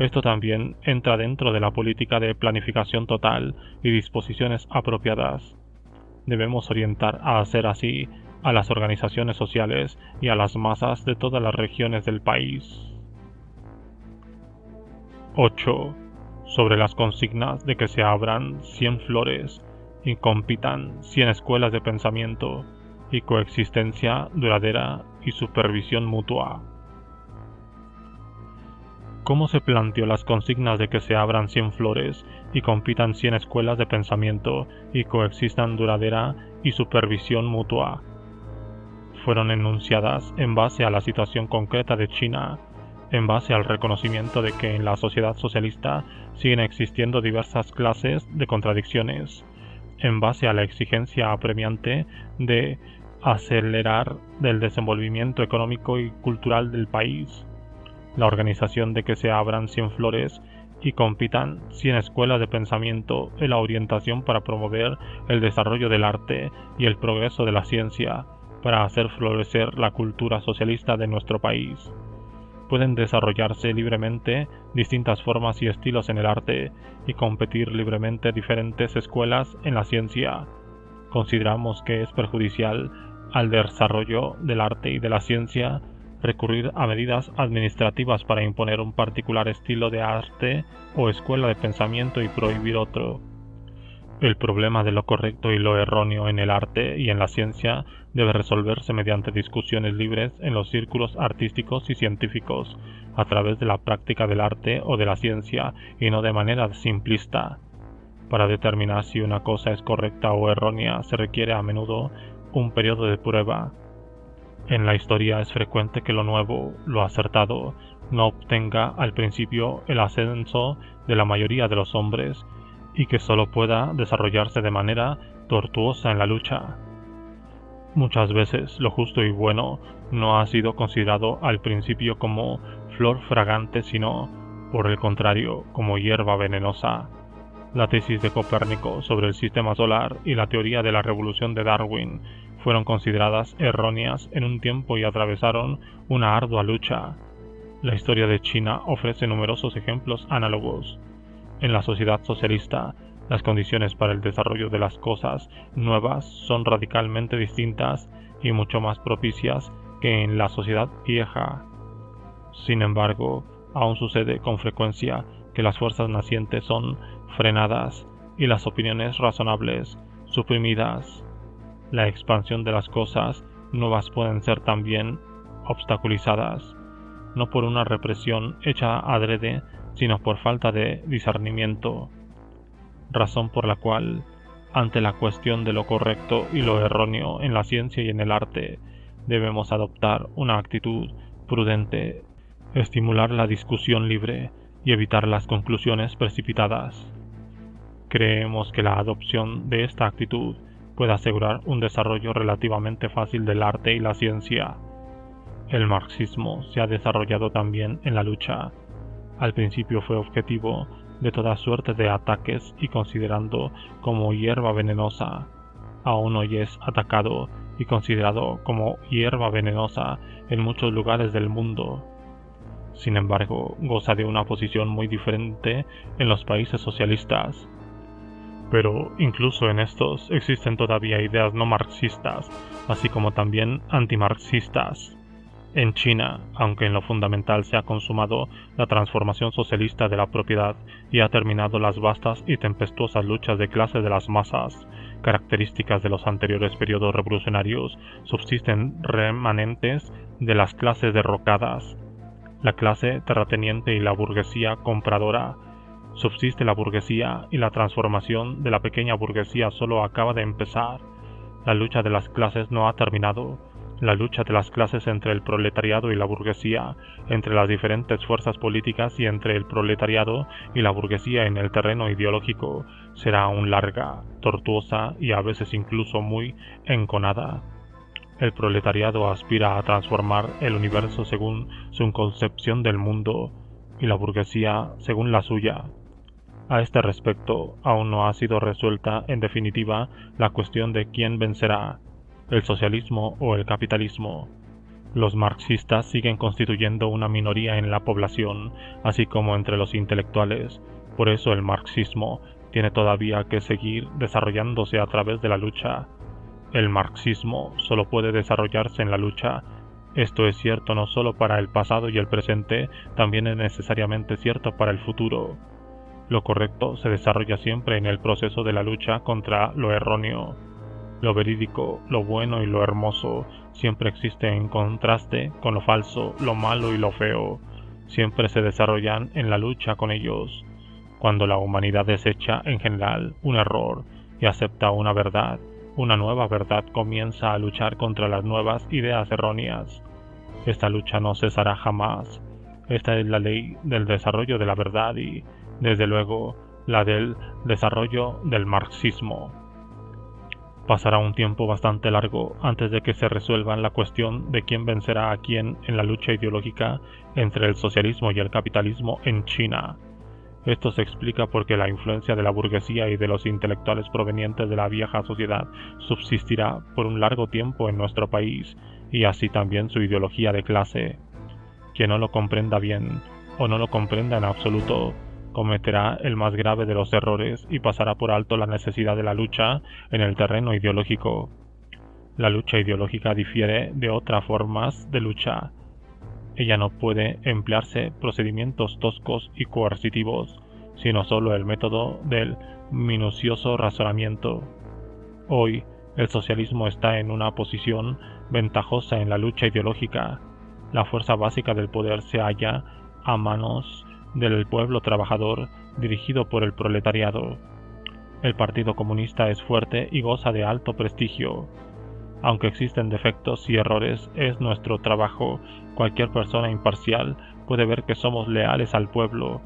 Esto también entra dentro de la política de planificación total y disposiciones apropiadas. Debemos orientar a hacer así a las organizaciones sociales y a las masas de todas las regiones del país. 8. Sobre las consignas de que se abran 100 flores y compitan 100 escuelas de pensamiento y coexistencia duradera y supervisión mutua. ¿Cómo se planteó las consignas de que se abran 100 flores y compitan 100 escuelas de pensamiento y coexistan duradera y supervisión mutua? Fueron enunciadas en base a la situación concreta de China, en base al reconocimiento de que en la sociedad socialista siguen existiendo diversas clases de contradicciones, en base a la exigencia apremiante de acelerar el desenvolvimiento económico y cultural del país, la organización de que se abran 100 flores y compitan 100 escuelas de pensamiento en la orientación para promover el desarrollo del arte y el progreso de la ciencia para hacer florecer la cultura socialista de nuestro país. Pueden desarrollarse libremente distintas formas y estilos en el arte y competir libremente diferentes escuelas en la ciencia. Consideramos que es perjudicial al desarrollo del arte y de la ciencia recurrir a medidas administrativas para imponer un particular estilo de arte o escuela de pensamiento y prohibir otro. El problema de lo correcto y lo erróneo en el arte y en la ciencia debe resolverse mediante discusiones libres en los círculos artísticos y científicos, a través de la práctica del arte o de la ciencia y no de manera simplista. Para determinar si una cosa es correcta o errónea se requiere a menudo un periodo de prueba. En la historia es frecuente que lo nuevo, lo acertado, no obtenga al principio el ascenso de la mayoría de los hombres y que solo pueda desarrollarse de manera tortuosa en la lucha. Muchas veces lo justo y bueno no ha sido considerado al principio como flor fragante, sino, por el contrario, como hierba venenosa. La tesis de Copérnico sobre el sistema solar y la teoría de la revolución de Darwin fueron consideradas erróneas en un tiempo y atravesaron una ardua lucha. La historia de China ofrece numerosos ejemplos análogos. En la sociedad socialista, las condiciones para el desarrollo de las cosas nuevas son radicalmente distintas y mucho más propicias que en la sociedad vieja. Sin embargo, aún sucede con frecuencia que las fuerzas nacientes son frenadas y las opiniones razonables suprimidas. La expansión de las cosas nuevas pueden ser también obstaculizadas, no por una represión hecha adrede, sino por falta de discernimiento, razón por la cual, ante la cuestión de lo correcto y lo erróneo en la ciencia y en el arte, debemos adoptar una actitud prudente, estimular la discusión libre y evitar las conclusiones precipitadas. Creemos que la adopción de esta actitud puede asegurar un desarrollo relativamente fácil del arte y la ciencia. El marxismo se ha desarrollado también en la lucha. Al principio fue objetivo de toda suerte de ataques y considerando como hierba venenosa. Aún hoy es atacado y considerado como hierba venenosa en muchos lugares del mundo. Sin embargo, goza de una posición muy diferente en los países socialistas. Pero incluso en estos existen todavía ideas no marxistas, así como también antimarxistas. En China, aunque en lo fundamental se ha consumado la transformación socialista de la propiedad y ha terminado las vastas y tempestuosas luchas de clase de las masas, características de los anteriores periodos revolucionarios, subsisten remanentes de las clases derrocadas, la clase terrateniente y la burguesía compradora. Subsiste la burguesía y la transformación de la pequeña burguesía solo acaba de empezar. La lucha de las clases no ha terminado. La lucha de las clases entre el proletariado y la burguesía, entre las diferentes fuerzas políticas y entre el proletariado y la burguesía en el terreno ideológico, será aún larga, tortuosa y a veces incluso muy enconada. El proletariado aspira a transformar el universo según su concepción del mundo y la burguesía según la suya. A este respecto, aún no ha sido resuelta en definitiva la cuestión de quién vencerá, el socialismo o el capitalismo. Los marxistas siguen constituyendo una minoría en la población, así como entre los intelectuales. Por eso el marxismo tiene todavía que seguir desarrollándose a través de la lucha. El marxismo solo puede desarrollarse en la lucha. Esto es cierto no solo para el pasado y el presente, también es necesariamente cierto para el futuro. Lo correcto se desarrolla siempre en el proceso de la lucha contra lo erróneo. Lo verídico, lo bueno y lo hermoso siempre existe en contraste con lo falso, lo malo y lo feo. Siempre se desarrollan en la lucha con ellos. Cuando la humanidad desecha en general un error y acepta una verdad, una nueva verdad comienza a luchar contra las nuevas ideas erróneas. Esta lucha no cesará jamás. Esta es la ley del desarrollo de la verdad y, desde luego, la del desarrollo del marxismo. Pasará un tiempo bastante largo antes de que se resuelva la cuestión de quién vencerá a quién en la lucha ideológica entre el socialismo y el capitalismo en China. Esto se explica porque la influencia de la burguesía y de los intelectuales provenientes de la vieja sociedad subsistirá por un largo tiempo en nuestro país, y así también su ideología de clase. Quien no lo comprenda bien, o no lo comprenda en absoluto, cometerá el más grave de los errores y pasará por alto la necesidad de la lucha en el terreno ideológico. La lucha ideológica difiere de otras formas de lucha. Ella no puede emplearse procedimientos toscos y coercitivos, sino solo el método del minucioso razonamiento. Hoy, el socialismo está en una posición ventajosa en la lucha ideológica. La fuerza básica del poder se halla a manos del pueblo trabajador dirigido por el proletariado. El Partido Comunista es fuerte y goza de alto prestigio. Aunque existen defectos y errores, es nuestro trabajo. Cualquier persona imparcial puede ver que somos leales al pueblo,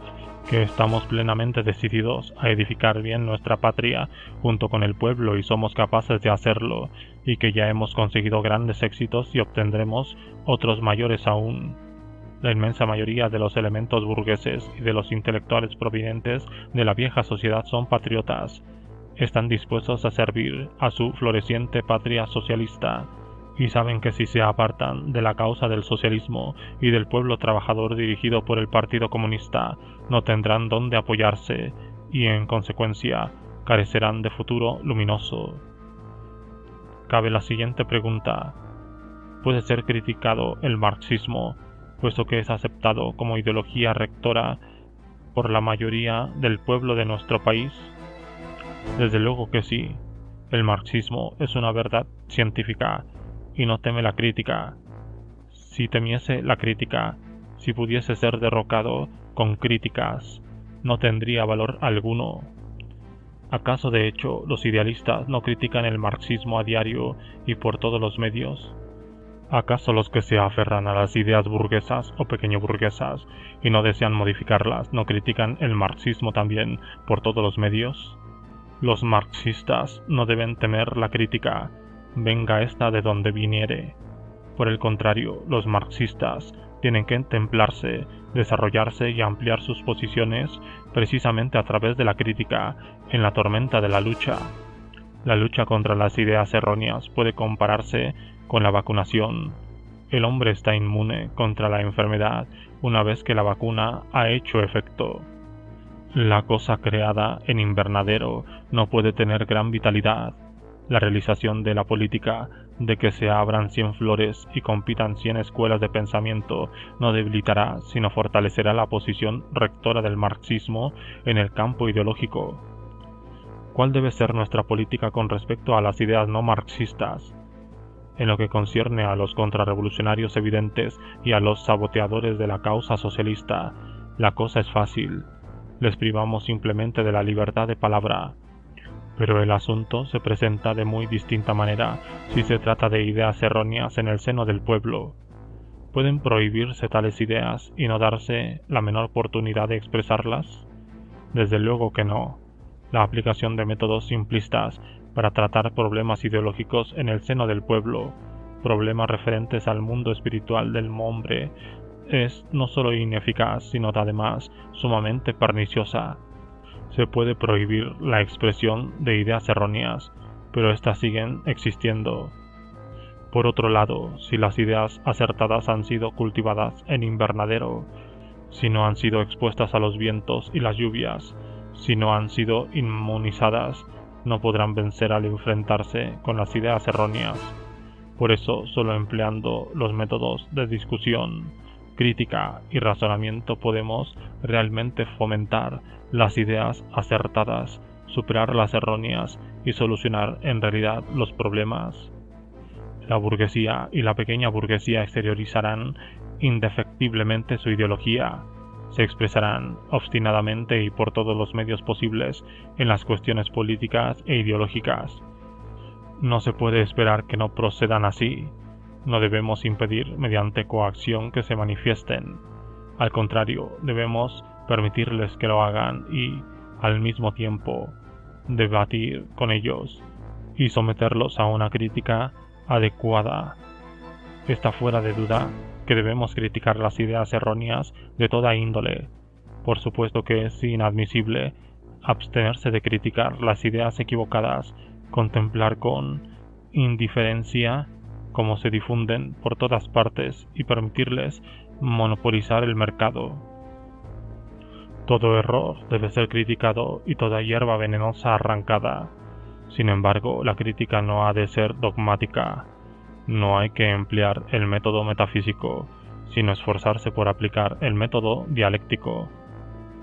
que estamos plenamente decididos a edificar bien nuestra patria junto con el pueblo y somos capaces de hacerlo, y que ya hemos conseguido grandes éxitos y obtendremos otros mayores aún. La inmensa mayoría de los elementos burgueses y de los intelectuales provenientes de la vieja sociedad son patriotas. Están dispuestos a servir a su floreciente patria socialista, y saben que si se apartan de la causa del socialismo y del pueblo trabajador dirigido por el Partido Comunista, no tendrán dónde apoyarse y, en consecuencia, carecerán de futuro luminoso. Cabe la siguiente pregunta: ¿puede ser criticado el marxismo, puesto que es aceptado como ideología rectora por la mayoría del pueblo de nuestro país? Desde luego que sí. El marxismo es una verdad científica y no teme la crítica. Si temiese la crítica, si pudiese ser derrocado con críticas, no tendría valor alguno. ¿Acaso de hecho los idealistas no critican el marxismo a diario y por todos los medios? ¿Acaso los que se aferran a las ideas burguesas o pequeño burguesas y no desean modificarlas no critican el marxismo también por todos los medios? Los marxistas no deben temer la crítica, venga esta de donde viniere. Por el contrario, los marxistas tienen que templarse, desarrollarse y ampliar sus posiciones precisamente a través de la crítica, en la tormenta de la lucha. La lucha contra las ideas erróneas puede compararse con la vacunación. El hombre está inmune contra la enfermedad una vez que la vacuna ha hecho efecto. La cosa creada en invernadero no puede tener gran vitalidad. La realización de la política de que se abran 100 flores y compitan 100 escuelas de pensamiento no debilitará, sino fortalecerá la posición rectora del marxismo en el campo ideológico. ¿Cuál debe ser nuestra política con respecto a las ideas no marxistas? En lo que concierne a los contrarrevolucionarios evidentes y a los saboteadores de la causa socialista, la cosa es fácil. Les privamos simplemente de la libertad de palabra. Pero el asunto se presenta de muy distinta manera si se trata de ideas erróneas en el seno del pueblo. ¿Pueden prohibirse tales ideas y no darse la menor oportunidad de expresarlas? Desde luego que no. La aplicación de métodos simplistas para tratar problemas ideológicos en el seno del pueblo, problemas referentes al mundo espiritual del hombre, es no solo ineficaz, sino además sumamente perniciosa. Se puede prohibir la expresión de ideas erróneas, pero éstas siguen existiendo. Por otro lado, si las ideas acertadas han sido cultivadas en invernadero, si no han sido expuestas a los vientos y las lluvias, si no han sido inmunizadas, no podrán vencer al enfrentarse con las ideas erróneas. Por eso, solo empleando los métodos de discusión, crítica y razonamiento podemos realmente fomentar las ideas acertadas, superar las erróneas y solucionar en realidad los problemas. La burguesía y la pequeña burguesía exteriorizarán indefectiblemente su ideología, se expresarán obstinadamente y por todos los medios posibles en las cuestiones políticas e ideológicas. No se puede esperar que no procedan así. No debemos impedir mediante coacción que se manifiesten. Al contrario, debemos permitirles que lo hagan y, al mismo tiempo, debatir con ellos y someterlos a una crítica adecuada. Está fuera de duda que debemos criticar las ideas erróneas de toda índole. Por supuesto que es inadmisible abstenerse de criticar las ideas equivocadas, contemplar con indiferencia cómo se difunden por todas partes y permitirles monopolizar el mercado. Todo error debe ser criticado y toda hierba venenosa arrancada. Sin embargo, la crítica no ha de ser dogmática. No hay que emplear el método metafísico, sino esforzarse por aplicar el método dialéctico.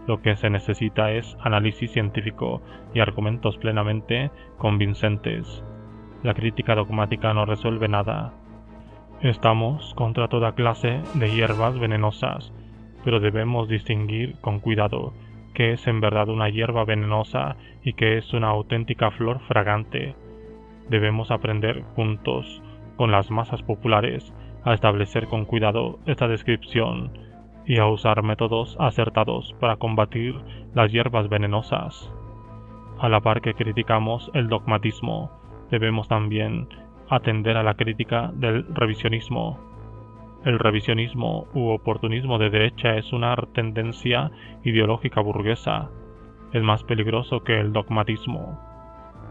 Lo que se necesita es análisis científico y argumentos plenamente convincentes. La crítica dogmática no resuelve nada. Estamos contra toda clase de hierbas venenosas, pero debemos distinguir con cuidado qué es en verdad una hierba venenosa y qué es una auténtica flor fragante. Debemos aprender juntos con las masas populares a establecer con cuidado esta descripción y a usar métodos acertados para combatir las hierbas venenosas. A la par que criticamos el dogmatismo, debemos también atender a la crítica del revisionismo. El revisionismo u oportunismo de derecha es una tendencia ideológica burguesa. Es más peligroso que el dogmatismo.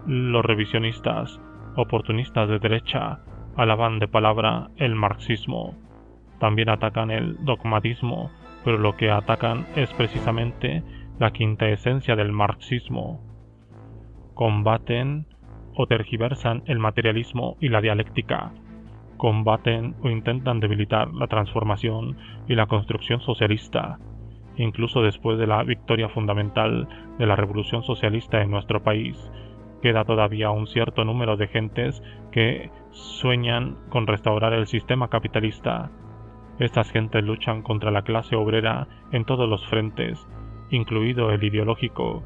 Los revisionistas oportunistas de derecha alaban de palabra el marxismo. También atacan el dogmatismo, pero lo que atacan es precisamente la quinta esencia del marxismo. Combaten o tergiversan el materialismo y la dialéctica. Combaten o intentan debilitar la transformación y la construcción socialista. Incluso después de la victoria fundamental de la revolución socialista en nuestro país, queda todavía un cierto número de gentes que sueñan con restaurar el sistema capitalista. Estas gentes luchan contra la clase obrera en todos los frentes, incluido el ideológico,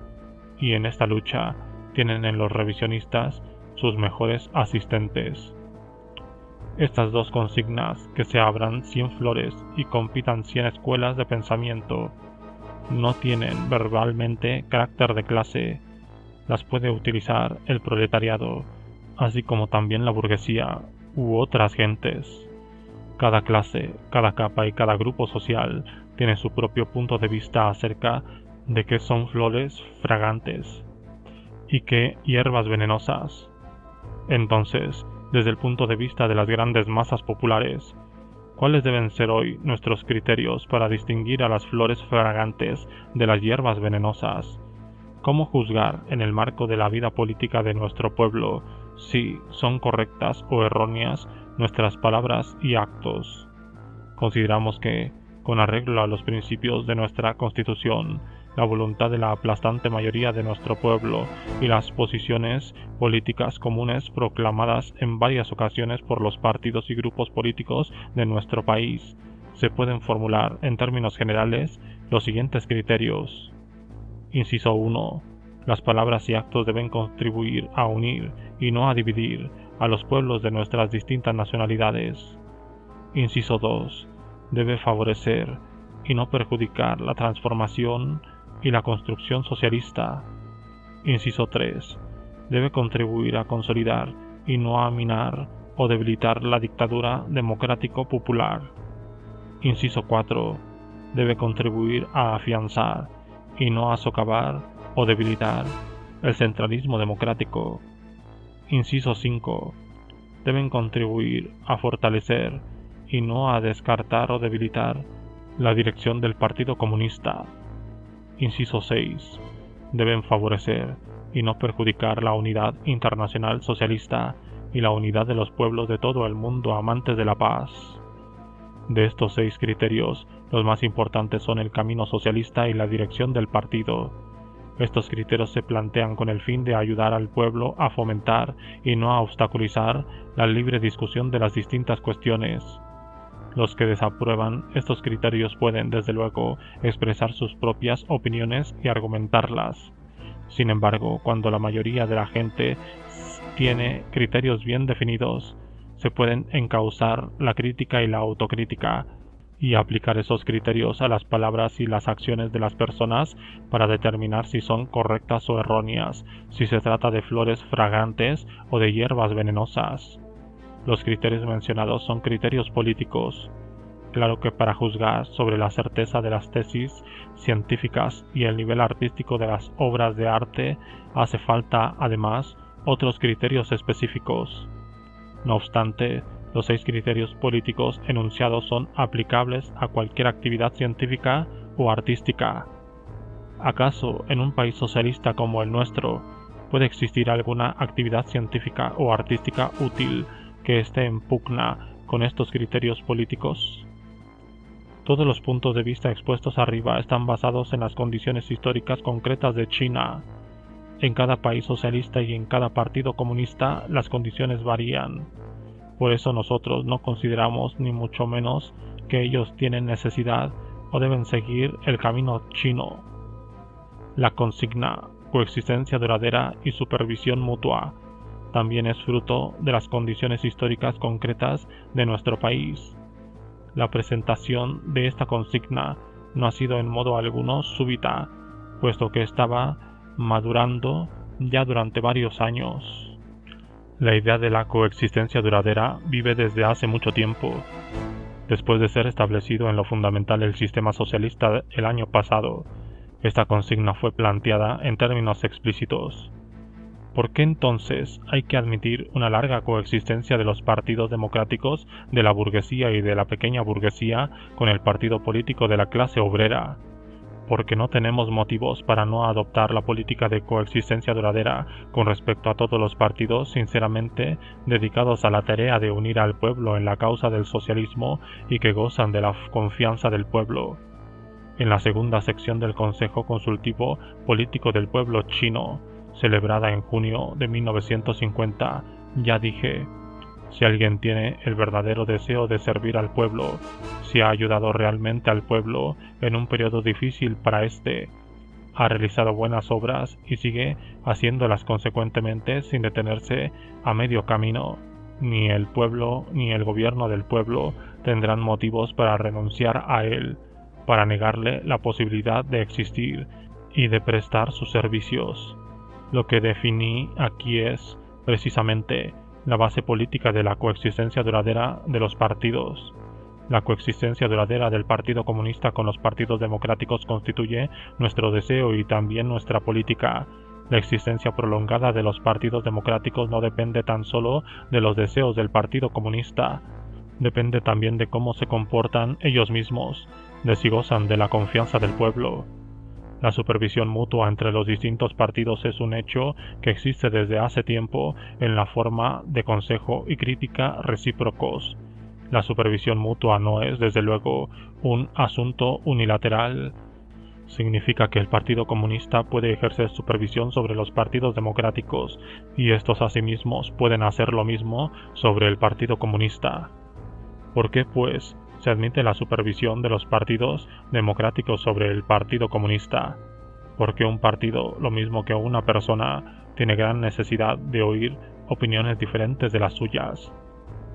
y en esta lucha tienen en los revisionistas sus mejores asistentes. Estas dos consignas, que se abran 100 flores y compitan 100 escuelas de pensamiento, no tienen verbalmente carácter de clase. Las puede utilizar el proletariado, así como también la burguesía u otras gentes. Cada clase, cada capa y cada grupo social tiene su propio punto de vista acerca de qué son flores fragantes y qué hierbas venenosas. Entonces, desde el punto de vista de las grandes masas populares, ¿cuáles deben ser hoy nuestros criterios para distinguir a las flores fragantes de las hierbas venenosas? ¿Cómo juzgar en el marco de la vida política de nuestro pueblo si son correctas o erróneas nuestras palabras y actos? Consideramos que, con arreglo a los principios de nuestra Constitución, la voluntad de la aplastante mayoría de nuestro pueblo y las posiciones políticas comunes proclamadas en varias ocasiones por los partidos y grupos políticos de nuestro país, se pueden formular en términos generales los siguientes criterios. Inciso 1. Las palabras y actos deben contribuir a unir y no a dividir a los pueblos de nuestras distintas nacionalidades. Inciso 2. Debe favorecer y no perjudicar la transformación y la construcción socialista. Inciso 3. Debe contribuir a consolidar y no a minar o debilitar la dictadura democrático-popular. Inciso 4. Debe contribuir a afianzar y no a socavar o debilitar el centralismo democrático. Inciso 5. Deben contribuir a fortalecer y no a descartar o debilitar la dirección del Partido Comunista. Inciso 6. Deben favorecer y no perjudicar la unidad internacional socialista y la unidad de los pueblos de todo el mundo amantes de la paz. De estos 6 criterios, los más importantes son el camino socialista y la dirección del partido. Estos criterios se plantean con el fin de ayudar al pueblo a fomentar y no a obstaculizar la libre discusión de las distintas cuestiones. Los que desaprueban estos criterios pueden, desde luego, expresar sus propias opiniones y argumentarlas. Sin embargo, cuando la mayoría de la gente tiene criterios bien definidos, se pueden encauzar la crítica y la autocrítica, y aplicar esos criterios a las palabras y las acciones de las personas para determinar si son correctas o erróneas, si se trata de flores fragantes o de hierbas venenosas. Los criterios mencionados son criterios políticos. Claro que para juzgar sobre la certeza de las tesis científicas y el nivel artístico de las obras de arte hace falta, además, otros criterios específicos. No obstante, los 6 criterios políticos enunciados son aplicables a cualquier actividad científica o artística. ¿Acaso en un país socialista como el nuestro puede existir alguna actividad científica o artística útil que esté en pugna con estos criterios políticos? Todos los puntos de vista expuestos arriba están basados en las condiciones históricas concretas de China. En cada país socialista y en cada partido comunista las condiciones varían. Por eso nosotros no consideramos ni mucho menos que ellos tienen necesidad o deben seguir el camino chino. La consigna coexistencia duradera y supervisión mutua también es fruto de las condiciones históricas concretas de nuestro país. La presentación de esta consigna no ha sido en modo alguno súbita, puesto que estaba madurando ya durante varios años. La idea de la coexistencia duradera vive desde hace mucho tiempo. Después de ser establecido en lo fundamental el sistema socialista el año pasado, esta consigna fue planteada en términos explícitos. ¿Por qué entonces hay que admitir una larga coexistencia de los partidos democráticos, de la burguesía y de la pequeña burguesía con el partido político de la clase obrera? Porque no tenemos motivos para no adoptar la política de coexistencia duradera con respecto a todos los partidos sinceramente dedicados a la tarea de unir al pueblo en la causa del socialismo y que gozan de la confianza del pueblo. En la segunda sección del Consejo Consultivo Político del Pueblo Chino, celebrada en junio de 1950, ya dije: si alguien tiene el verdadero deseo de servir al pueblo, si ha ayudado realmente al pueblo en un periodo difícil para éste, ha realizado buenas obras y sigue haciéndolas consecuentemente sin detenerse a medio camino, ni el pueblo ni el gobierno del pueblo tendrán motivos para renunciar a él, para negarle la posibilidad de existir y de prestar sus servicios. Lo que definí aquí es, precisamente, la base política de la coexistencia duradera de los partidos. La coexistencia duradera del Partido Comunista con los partidos democráticos constituye nuestro deseo y también nuestra política. La existencia prolongada de los partidos democráticos no depende tan solo de los deseos del Partido Comunista, depende también de cómo se comportan ellos mismos, de si gozan de la confianza del pueblo. La supervisión mutua entre los distintos partidos es un hecho que existe desde hace tiempo en la forma de consejo y crítica recíprocos. La supervisión mutua no es, desde luego, un asunto unilateral. Significa que el Partido Comunista puede ejercer supervisión sobre los partidos democráticos y estos asimismo pueden hacer lo mismo sobre el Partido Comunista. ¿Por qué, pues, se admite la supervisión de los partidos democráticos sobre el Partido Comunista? Porque un partido, lo mismo que una persona, tiene gran necesidad de oír opiniones diferentes de las suyas.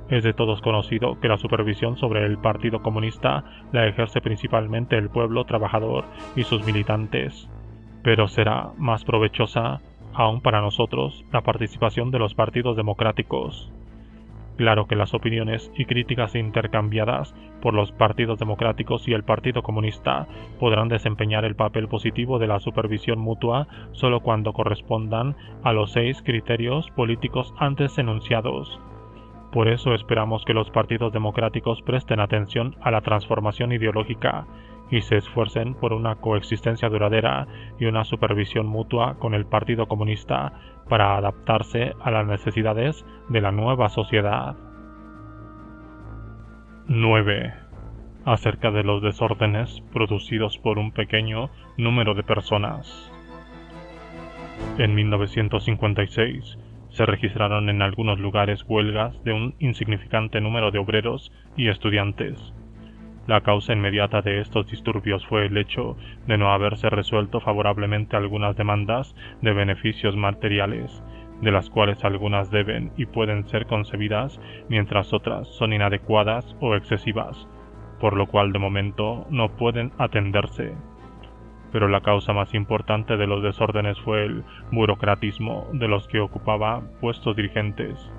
Es de todos conocido que la supervisión sobre el Partido Comunista la ejerce principalmente el pueblo trabajador y sus militantes, pero será más provechosa aún para nosotros la participación de los partidos democráticos. Claro que las opiniones y críticas intercambiadas por los partidos democráticos y el Partido Comunista podrán desempeñar el papel positivo de la supervisión mutua solo cuando correspondan a los 6 criterios políticos antes enunciados. Por eso esperamos que los partidos democráticos presten atención a la transformación ideológica y se esfuercen por una coexistencia duradera y una supervisión mutua con el Partido Comunista para adaptarse a las necesidades de la nueva sociedad. 9. Acerca de los desórdenes producidos por un pequeño número de personas. En 1956 se registraron en algunos lugares huelgas de un insignificante número de obreros y estudiantes. La causa inmediata de estos disturbios fue el hecho de no haberse resuelto favorablemente algunas demandas de beneficios materiales, de las cuales algunas deben y pueden ser concebidas, mientras otras son inadecuadas o excesivas. por lo cual de momento no pueden atenderse. Pero la causa más importante de los desórdenes fue el burocratismo de los que ocupaba puestos dirigentes.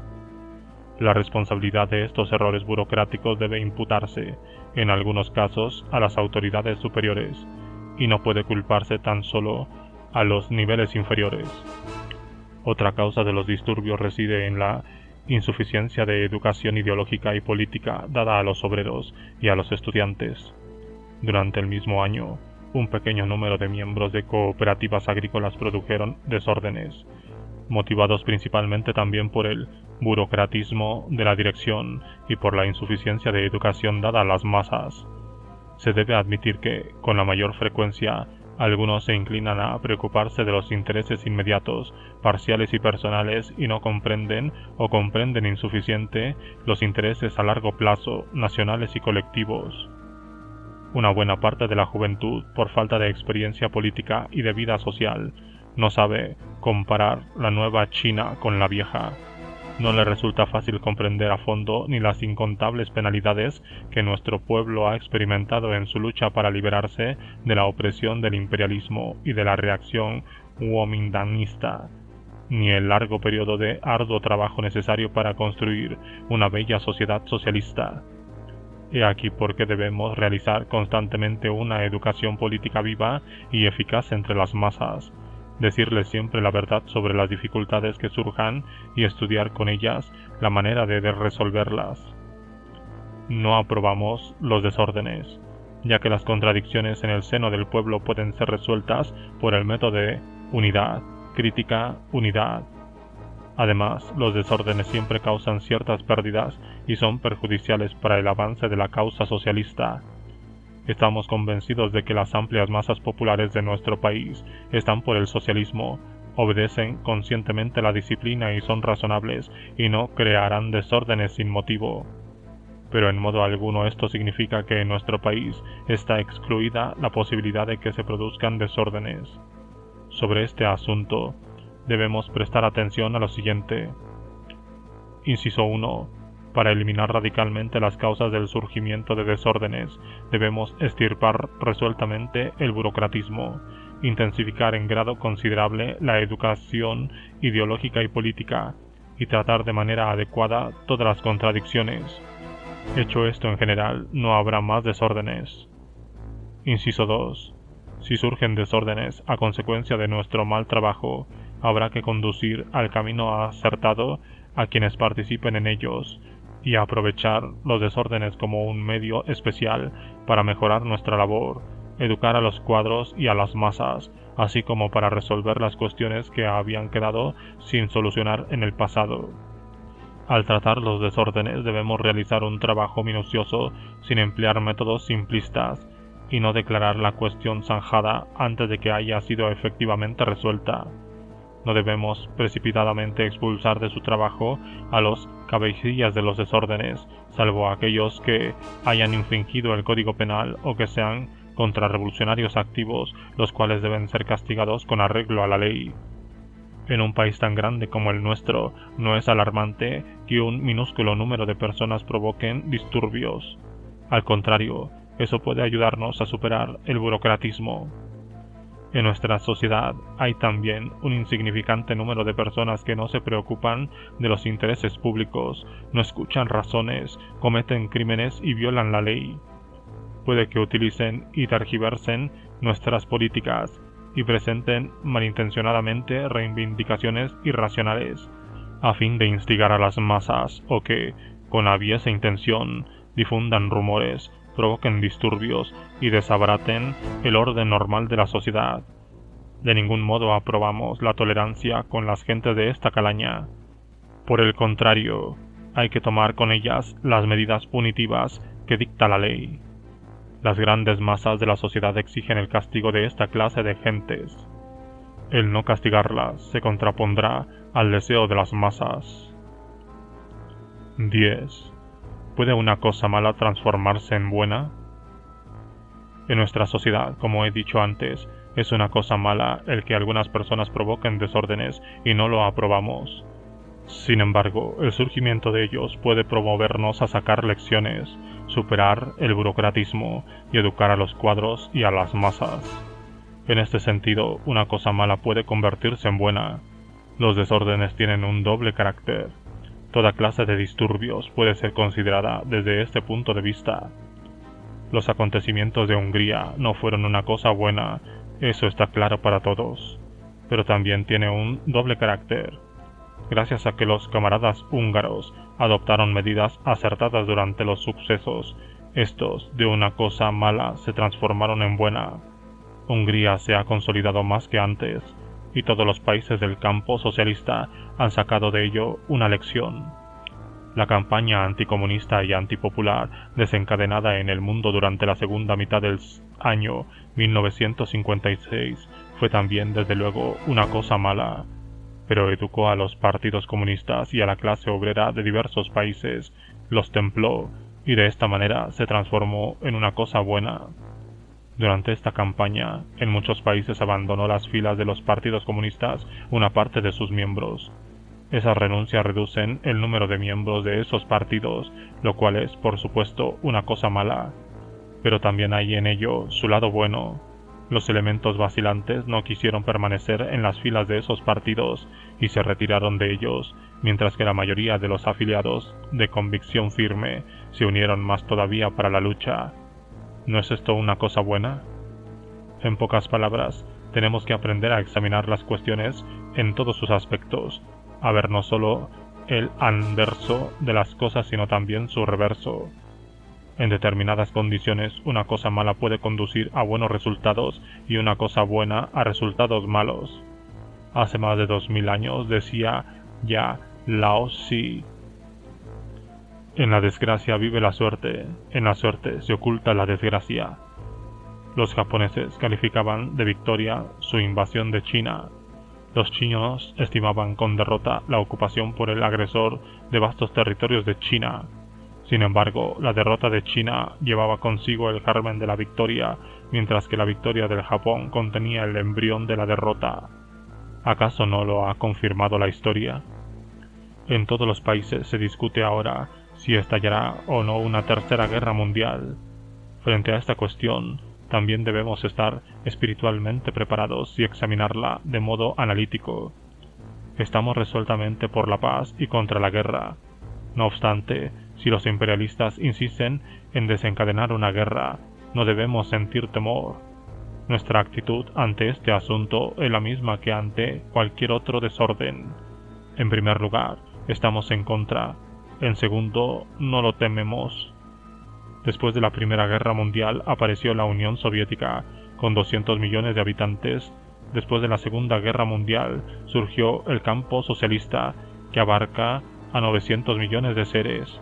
La responsabilidad de estos errores burocráticos debe imputarse, en algunos casos, a las autoridades superiores, y no puede culparse tan solo a los niveles inferiores. Otra causa de los disturbios reside en la insuficiencia de educación ideológica y política dada a los obreros y a los estudiantes. Durante el mismo año, un pequeño número de miembros de cooperativas agrícolas produjeron desórdenes, motivados principalmente también por el burocratismo de la dirección y por la insuficiencia de educación dada a las masas. Se debe admitir que, con la mayor frecuencia, algunos se inclinan a preocuparse de los intereses inmediatos, parciales y personales y no comprenden o comprenden insuficiente los intereses a largo plazo, nacionales y colectivos. Una buena parte de la juventud, por falta de experiencia política y de vida social, no sabe comparar la nueva China con la vieja. No le resulta fácil comprender a fondo ni las incontables penalidades que nuestro pueblo ha experimentado en su lucha para liberarse de la opresión del imperialismo y de la reacción kuomintanista, ni el largo periodo de arduo trabajo necesario para construir una bella sociedad socialista. He aquí por qué debemos realizar constantemente una educación política viva y eficaz entre las masas, decirles siempre la verdad sobre las dificultades que surjan y estudiar con ellas la manera de resolverlas. No aprobamos los desórdenes, ya que las contradicciones en el seno del pueblo pueden ser resueltas por el método de unidad, crítica, unidad. Además, los desórdenes siempre causan ciertas pérdidas y son perjudiciales para el avance de la causa socialista. Estamos convencidos de que las amplias masas populares de nuestro país están por el socialismo, obedecen conscientemente la disciplina y son razonables y no crearán desórdenes sin motivo. Pero en modo alguno esto significa que en nuestro país está excluida la posibilidad de que se produzcan desórdenes. Sobre este asunto, debemos prestar atención a lo siguiente. Inciso 1. Para eliminar radicalmente las causas del surgimiento de desórdenes, debemos extirpar resueltamente el burocratismo, intensificar en grado considerable la educación ideológica y política, y tratar de manera adecuada todas las contradicciones. Hecho esto en general, no habrá más desórdenes. Inciso 2. Si surgen desórdenes a consecuencia de nuestro mal trabajo, habrá que conducir al camino acertado a quienes participen en ellos y aprovechar los desórdenes como un medio especial para mejorar nuestra labor, educar a los cuadros y a las masas, así como para resolver las cuestiones que habían quedado sin solucionar en el pasado. Al tratar los desórdenes debemos realizar un trabajo minucioso sin emplear métodos simplistas y no declarar la cuestión zanjada antes de que haya sido efectivamente resuelta. No debemos precipitadamente expulsar de su trabajo a los cabecillas de los desórdenes, salvo aquellos que hayan infringido el Código Penal o que sean contrarrevolucionarios activos, los cuales deben ser castigados con arreglo a la ley. En un país tan grande como el nuestro, no es alarmante que un minúsculo número de personas provoquen disturbios. Al contrario, eso puede ayudarnos a superar el burocratismo. En nuestra sociedad hay también un insignificante número de personas que no se preocupan de los intereses públicos, no escuchan razones, cometen crímenes y violan la ley. Puede que utilicen y tergiversen nuestras políticas y presenten malintencionadamente reivindicaciones irracionales, a fin de instigar a las masas o que, con aviesa intención, difundan rumores, provoquen disturbios y desabaraten el orden normal de la sociedad. De ningún modo aprobamos la tolerancia con las gentes de esta calaña. Por el contrario, hay que tomar con ellas las medidas punitivas que dicta la ley. Las grandes masas de la sociedad exigen el castigo de esta clase de gentes. El no castigarlas se contrapondrá al deseo de las masas. 10. ¿Puede una cosa mala transformarse en buena? En nuestra sociedad, como he dicho antes, es una cosa mala el que algunas personas provoquen desórdenes y no lo aprobamos. Sin embargo, el surgimiento de ellos puede promovernos a sacar lecciones, superar el burocratismo y educar a los cuadros y a las masas. En este sentido, una cosa mala puede convertirse en buena. Los desórdenes tienen un doble carácter. Toda clase de disturbios puede ser considerada desde este punto de vista. Los acontecimientos de Hungría no fueron una cosa buena, eso está claro para todos, pero también tiene un doble carácter. Gracias a que los camaradas húngaros adoptaron medidas acertadas durante los sucesos, estos de una cosa mala se transformaron en buena. Hungría se ha consolidado más que antes, y todos los países del campo socialista han sacado de ello una lección. La campaña anticomunista y antipopular desencadenada en el mundo durante la segunda mitad del año 1956 fue también desde luego una cosa mala, pero educó a los partidos comunistas y a la clase obrera de diversos países, los templó y de esta manera se transformó en una cosa buena. Durante esta campaña, en muchos países abandonó las filas de los partidos comunistas una parte de sus miembros. Esas renuncias reducen el número de miembros de esos partidos, lo cual es, por supuesto, una cosa mala. Pero también hay en ello su lado bueno. Los elementos vacilantes no quisieron permanecer en las filas de esos partidos y se retiraron de ellos, mientras que la mayoría de los afiliados de convicción firme se unieron más todavía para la lucha. ¿No es esto una cosa buena? En pocas palabras, tenemos que aprender a examinar las cuestiones en todos sus aspectos, a ver no solo el anverso de las cosas sino también su reverso. En determinadas condiciones una cosa mala puede conducir a buenos resultados y una cosa buena a resultados malos. Hace más de 2000 años decía ya Lao Tzu: en la desgracia vive la suerte, en la suerte se oculta la desgracia. Los japoneses calificaban de victoria su invasión de China. Los chinos estimaban con derrota la ocupación por el agresor de vastos territorios de China. Sin embargo, la derrota de China llevaba consigo el germen de la victoria, mientras que la victoria del Japón contenía el embrión de la derrota. ¿Acaso no lo ha confirmado la historia? En todos los países se discute ahora si estallará o no una tercera guerra mundial. Frente a esta cuestión, también debemos estar espiritualmente preparados y examinarla de modo analítico. Estamos resueltamente por la paz y contra la guerra. No obstante, si los imperialistas insisten en desencadenar una guerra, no debemos sentir temor. Nuestra actitud ante este asunto es la misma que ante cualquier otro desorden. En primer lugar, estamos en contra. En segundo, no lo tememos. Después de la Primera Guerra Mundial apareció la Unión Soviética, con 200 millones de habitantes. Después de la Segunda Guerra Mundial surgió el campo socialista, que abarca a 900 millones de seres.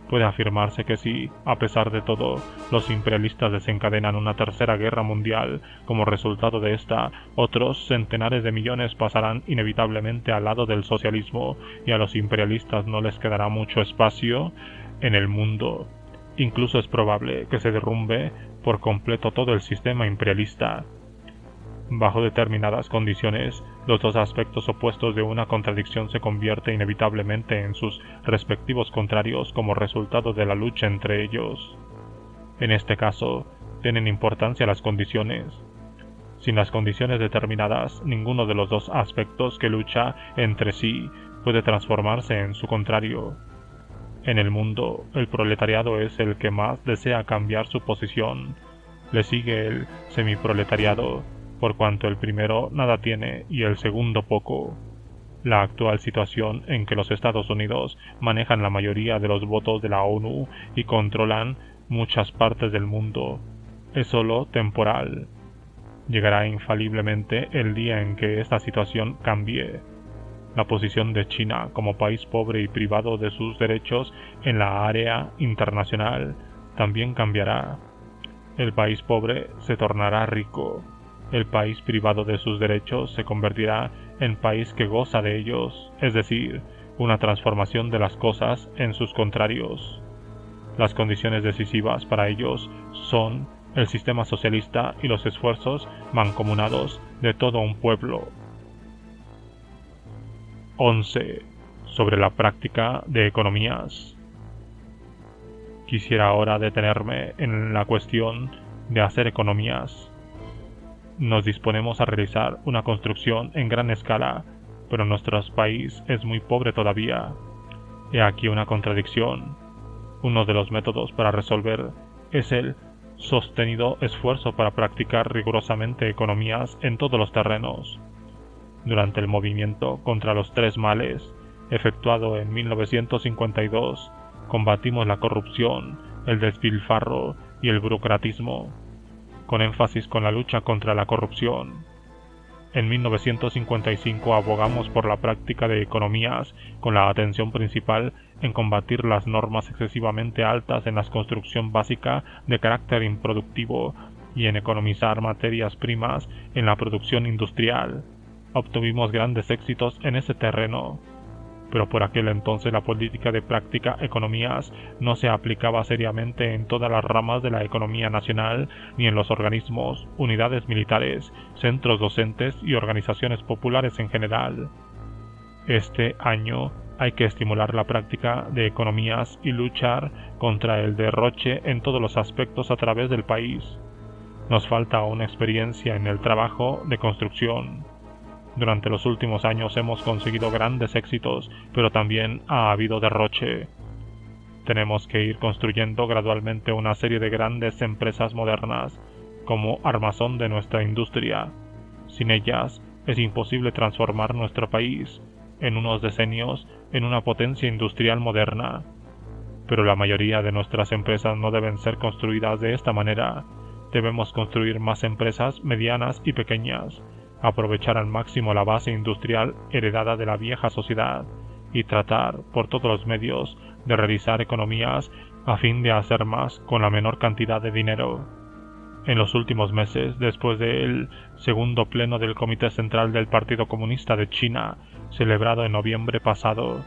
Puede afirmarse que si, a pesar de todo, los imperialistas desencadenan una tercera guerra mundial, como resultado de esta, otros centenares de millones pasarán inevitablemente al lado del socialismo y a los imperialistas no les quedará mucho espacio en el mundo. Incluso es probable que se derrumbe por completo todo el sistema imperialista. Bajo determinadas condiciones, los dos aspectos opuestos de una contradicción se convierten inevitablemente en sus respectivos contrarios como resultado de la lucha entre ellos. En este caso, tienen importancia las condiciones. Sin las condiciones determinadas, ninguno de los dos aspectos que lucha entre sí puede transformarse en su contrario. En el mundo, el proletariado es el que más desea cambiar su posición. Le sigue el semiproletariado, por cuanto el primero nada tiene y el segundo poco. La actual situación en que los Estados Unidos manejan la mayoría de los votos de la ONU y controlan muchas partes del mundo es solo temporal. Llegará infaliblemente el día en que esta situación cambie. La posición de China como país pobre y privado de sus derechos en la área internacional también cambiará. El país pobre se tornará rico. El país privado de sus derechos se convertirá en país que goza de ellos, es decir, una transformación de las cosas en sus contrarios. Las condiciones decisivas para ellos son el sistema socialista y los esfuerzos mancomunados de todo un pueblo. 11. sobre la práctica de economías. Quisiera ahora detenerme en la cuestión de hacer economías. Nos disponemos a realizar una construcción en gran escala, pero nuestro país es muy pobre todavía. He aquí una contradicción. Uno de los métodos para resolver es el sostenido esfuerzo para practicar rigurosamente economías en todos los terrenos. Durante el movimiento contra los tres males, efectuado en 1952, combatimos la corrupción, el despilfarro y el burocratismo, con énfasis con la lucha contra la corrupción. En 1955 abogamos por la práctica de economías con la atención principal en combatir las normas excesivamente altas en la construcción básica de carácter improductivo y en economizar materias primas en la producción industrial. Obtuvimos grandes éxitos en ese terreno, pero por aquel entonces la política de práctica economías no se aplicaba seriamente en todas las ramas de la economía nacional ni en los organismos, unidades militares, centros docentes y organizaciones populares en general. Este año hay que estimular la práctica de economías y luchar contra el derroche en todos los aspectos a través del país. Nos falta aún experiencia en el trabajo de construcción. Durante los últimos años hemos conseguido grandes éxitos, pero también ha habido derroche. Tenemos que ir construyendo gradualmente una serie de grandes empresas modernas, como armazón de nuestra industria. Sin ellas, es imposible transformar nuestro país, en unos decenios, en una potencia industrial moderna. Pero la mayoría de nuestras empresas no deben ser construidas de esta manera. Debemos construir más empresas medianas y pequeñas, aprovechar al máximo la base industrial heredada de la vieja sociedad y tratar, por todos los medios, de realizar economías a fin de hacer más con la menor cantidad de dinero. En los últimos meses, después del segundo pleno del Comité Central del Partido Comunista de China, celebrado en noviembre pasado,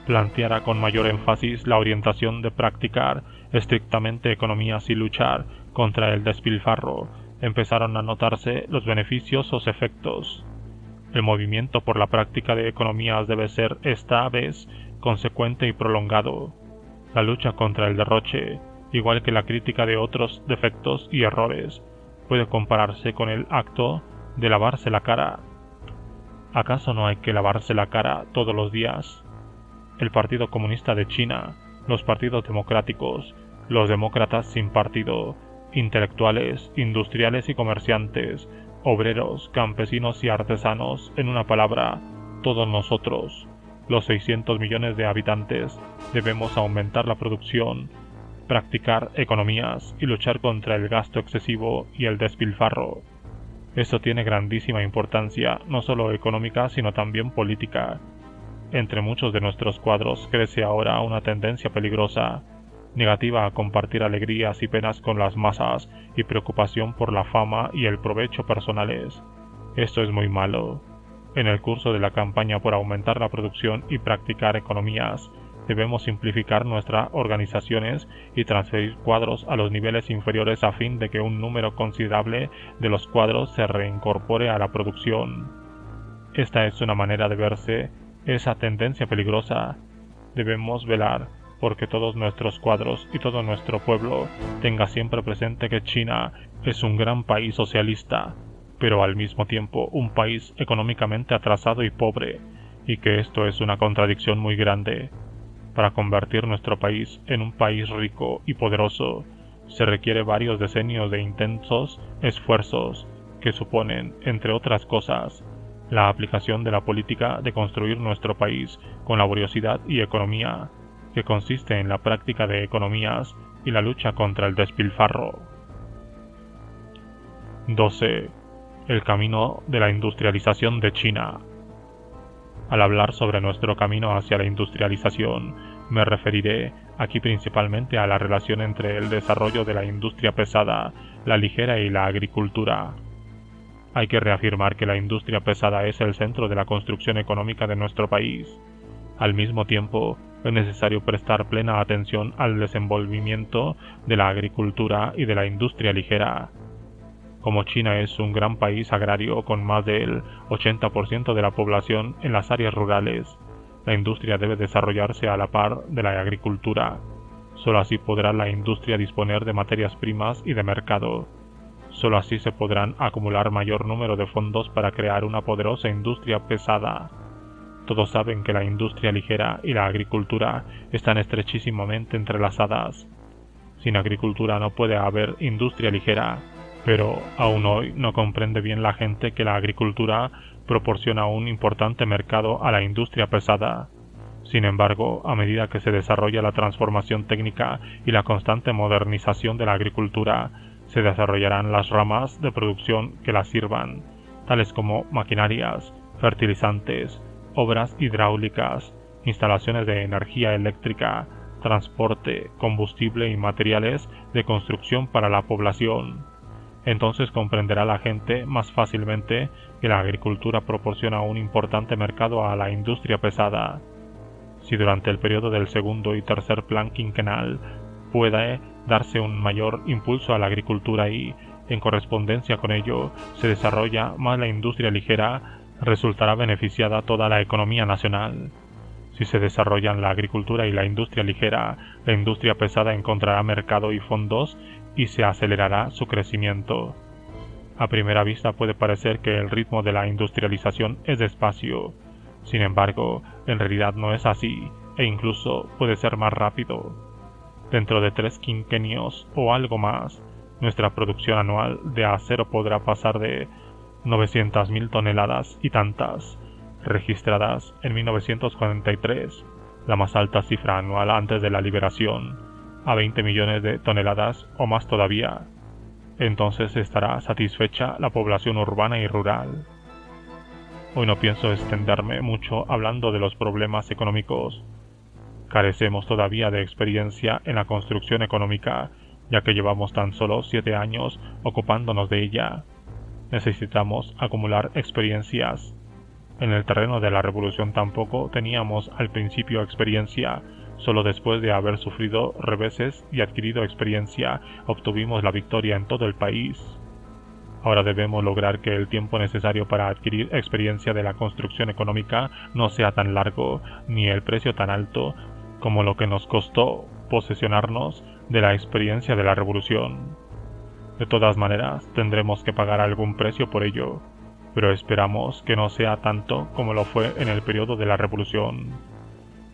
planteara con mayor énfasis la orientación de practicar estrictamente economías y luchar contra el despilfarro, empezaron a notarse los beneficiosos efectos. El movimiento por la práctica de economías debe ser esta vez consecuente y prolongado. La lucha contra el derroche, igual que la crítica de otros defectos y errores, puede compararse con el acto de lavarse la cara. ¿Acaso no hay que lavarse la cara todos los días? El Partido Comunista de China, los partidos democráticos, los demócratas sin partido, intelectuales, industriales y comerciantes, obreros, campesinos y artesanos, en una palabra, todos nosotros, los 600 millones de habitantes, debemos aumentar la producción, practicar economías y luchar contra el gasto excesivo y el despilfarro. Esto tiene grandísima importancia, no solo económica, sino también política. Entre muchos de nuestros cuadros crece ahora una tendencia peligrosa, negativa a compartir alegrías y penas con las masas y preocupación por la fama y el provecho personales. Esto es muy malo. En el curso de la campaña por aumentar la producción y practicar economías, debemos simplificar nuestras organizaciones y transferir cuadros a los niveles inferiores a fin de que un número considerable de los cuadros se reincorpore a la producción. Esta es una manera de verse esa tendencia peligrosa. Debemos velar porque todos nuestros cuadros y todo nuestro pueblo tenga siempre presente que China es un gran país socialista, pero al mismo tiempo un país económicamente atrasado y pobre, y que esto es una contradicción muy grande. Para convertir nuestro país en un país rico y poderoso, se requiere varios decenios de intensos esfuerzos que suponen, entre otras cosas, la aplicación de la política de construir nuestro país con laboriosidad y economía, que consiste en la práctica de economías y la lucha contra el despilfarro. 12. El camino de la industrialización de China. Al hablar sobre nuestro camino hacia la industrialización, me referiré aquí principalmente a la relación entre el desarrollo de la industria pesada, la ligera y la agricultura. Hay que reafirmar que la industria pesada es el centro de la construcción económica de nuestro país. Al mismo tiempo, es necesario prestar plena atención al desenvolvimiento de la agricultura y de la industria ligera. Como China es un gran país agrario con más del 80% de la población en las áreas rurales, la industria debe desarrollarse a la par de la agricultura. Solo así podrá la industria disponer de materias primas y de mercado. Solo así se podrán acumular mayor número de fondos para crear una poderosa industria pesada. Todos saben que la industria ligera y la agricultura están estrechísimamente entrelazadas. Sin agricultura no puede haber industria ligera, pero aún hoy no comprende bien la gente que la agricultura proporciona un importante mercado a la industria pesada. Sin embargo, a medida que se desarrolla la transformación técnica y la constante modernización de la agricultura, se desarrollarán las ramas de producción que la sirvan, tales como maquinarias, fertilizantes, obras hidráulicas, instalaciones de energía eléctrica, transporte, combustible y materiales de construcción para la población. Entonces comprenderá la gente más fácilmente que la agricultura proporciona un importante mercado a la industria pesada. Si durante el periodo del segundo y tercer plan quinquenal puede darse un mayor impulso a la agricultura y, en correspondencia con ello, se desarrolla más la industria ligera, resultará beneficiada toda la economía nacional. Si se desarrollan la agricultura y la industria ligera, la industria pesada encontrará mercado y fondos y se acelerará su crecimiento. A primera vista puede parecer que el ritmo de la industrialización es despacio. Sin embargo, en realidad no es así, e incluso puede ser más rápido. Dentro de 3 quinquenios o algo más, nuestra producción anual de acero podrá pasar de 900.000 toneladas y tantas, registradas en 1943, la más alta cifra anual antes de la liberación, a 20 millones de toneladas o más todavía. Entonces estará satisfecha la población urbana y rural. Hoy no pienso extenderme mucho hablando de los problemas económicos. Carecemos todavía de experiencia en la construcción económica, ya que llevamos tan solo 7 años ocupándonos de ella. Necesitamos acumular experiencias. En el terreno de la revolución tampoco teníamos al principio experiencia. Solo después de haber sufrido reveses y adquirido experiencia, obtuvimos la victoria en todo el país. Ahora debemos lograr que el tiempo necesario para adquirir experiencia de la construcción económica no sea tan largo, ni el precio tan alto, como lo que nos costó posesionarnos de la experiencia de la revolución. De todas maneras, tendremos que pagar algún precio por ello, pero esperamos que no sea tanto como lo fue en el periodo de la revolución.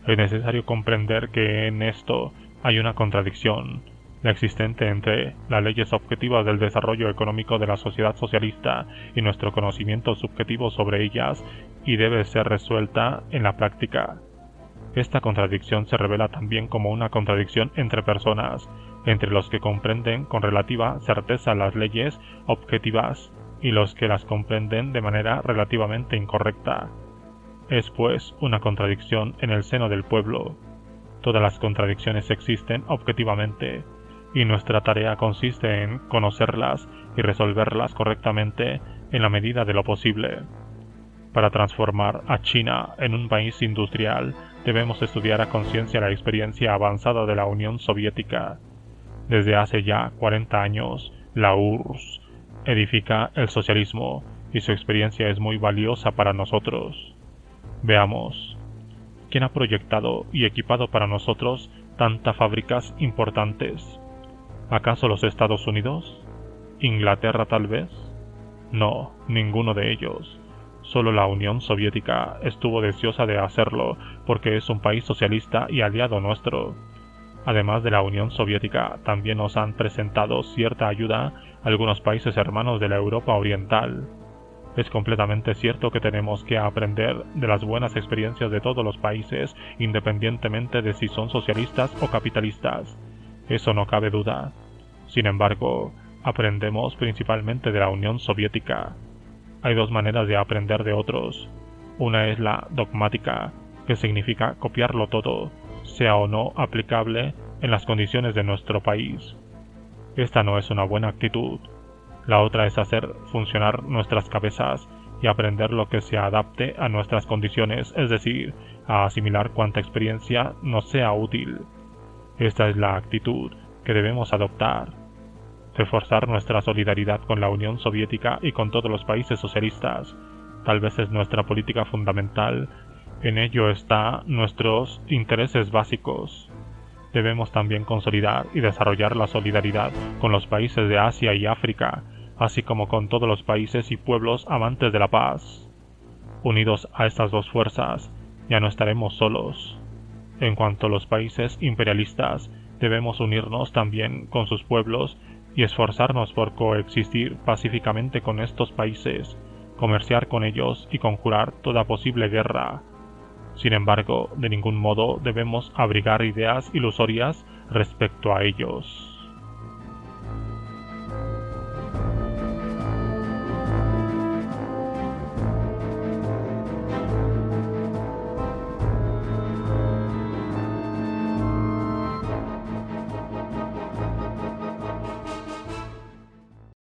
Es necesario comprender que en esto hay una contradicción, la existente entre las leyes objetivas del desarrollo económico de la sociedad socialista y nuestro conocimiento subjetivo sobre ellas, y debe ser resuelta en la práctica. Esta contradicción se revela también como una contradicción entre personas, entre los que comprenden con relativa certeza las leyes objetivas y los que las comprenden de manera relativamente incorrecta. Es pues una contradicción en el seno del pueblo. Todas las contradicciones existen objetivamente, y nuestra tarea consiste en conocerlas y resolverlas correctamente en la medida de lo posible. Para transformar a China en un país industrial, debemos estudiar a conciencia la experiencia avanzada de la Unión Soviética. Desde hace ya 40 años, la URSS edifica el socialismo, y su experiencia es muy valiosa para nosotros. Veamos, ¿quién ha proyectado y equipado para nosotros tantas fábricas importantes? ¿Acaso los Estados Unidos? ¿Inglaterra tal vez? No, ninguno de ellos. Solo la Unión Soviética estuvo deseosa de hacerlo porque es un país socialista y aliado nuestro. Además de la Unión Soviética, también nos han presentado cierta ayuda algunos países hermanos de la Europa Oriental. Es completamente cierto que tenemos que aprender de las buenas experiencias de todos los países, independientemente de si son socialistas o capitalistas. Eso no cabe duda. Sin embargo, aprendemos principalmente de la Unión Soviética. Hay 2 maneras de aprender de otros. Una es la dogmática, que significa copiarlo todo, sea o no aplicable en las condiciones de nuestro país. Esta no es una buena actitud. La otra es hacer funcionar nuestras cabezas y aprender lo que se adapte a nuestras condiciones, es decir, a asimilar cuanta experiencia nos sea útil. Esta es la actitud que debemos adoptar. Reforzar nuestra solidaridad con la Unión Soviética y con todos los países socialistas. Tal vez es nuestra política fundamental En ello está nuestros intereses básicos. Debemos también consolidar y desarrollar la solidaridad con los países de Asia y África, así como con todos los países y pueblos amantes de la paz. Unidos a estas dos fuerzas, ya no estaremos solos. En cuanto a los países imperialistas, debemos unirnos también con sus pueblos y esforzarnos por coexistir pacíficamente con estos países, comerciar con ellos y conjurar toda posible guerra. Sin embargo, de ningún modo debemos abrigar ideas ilusorias respecto a ellos.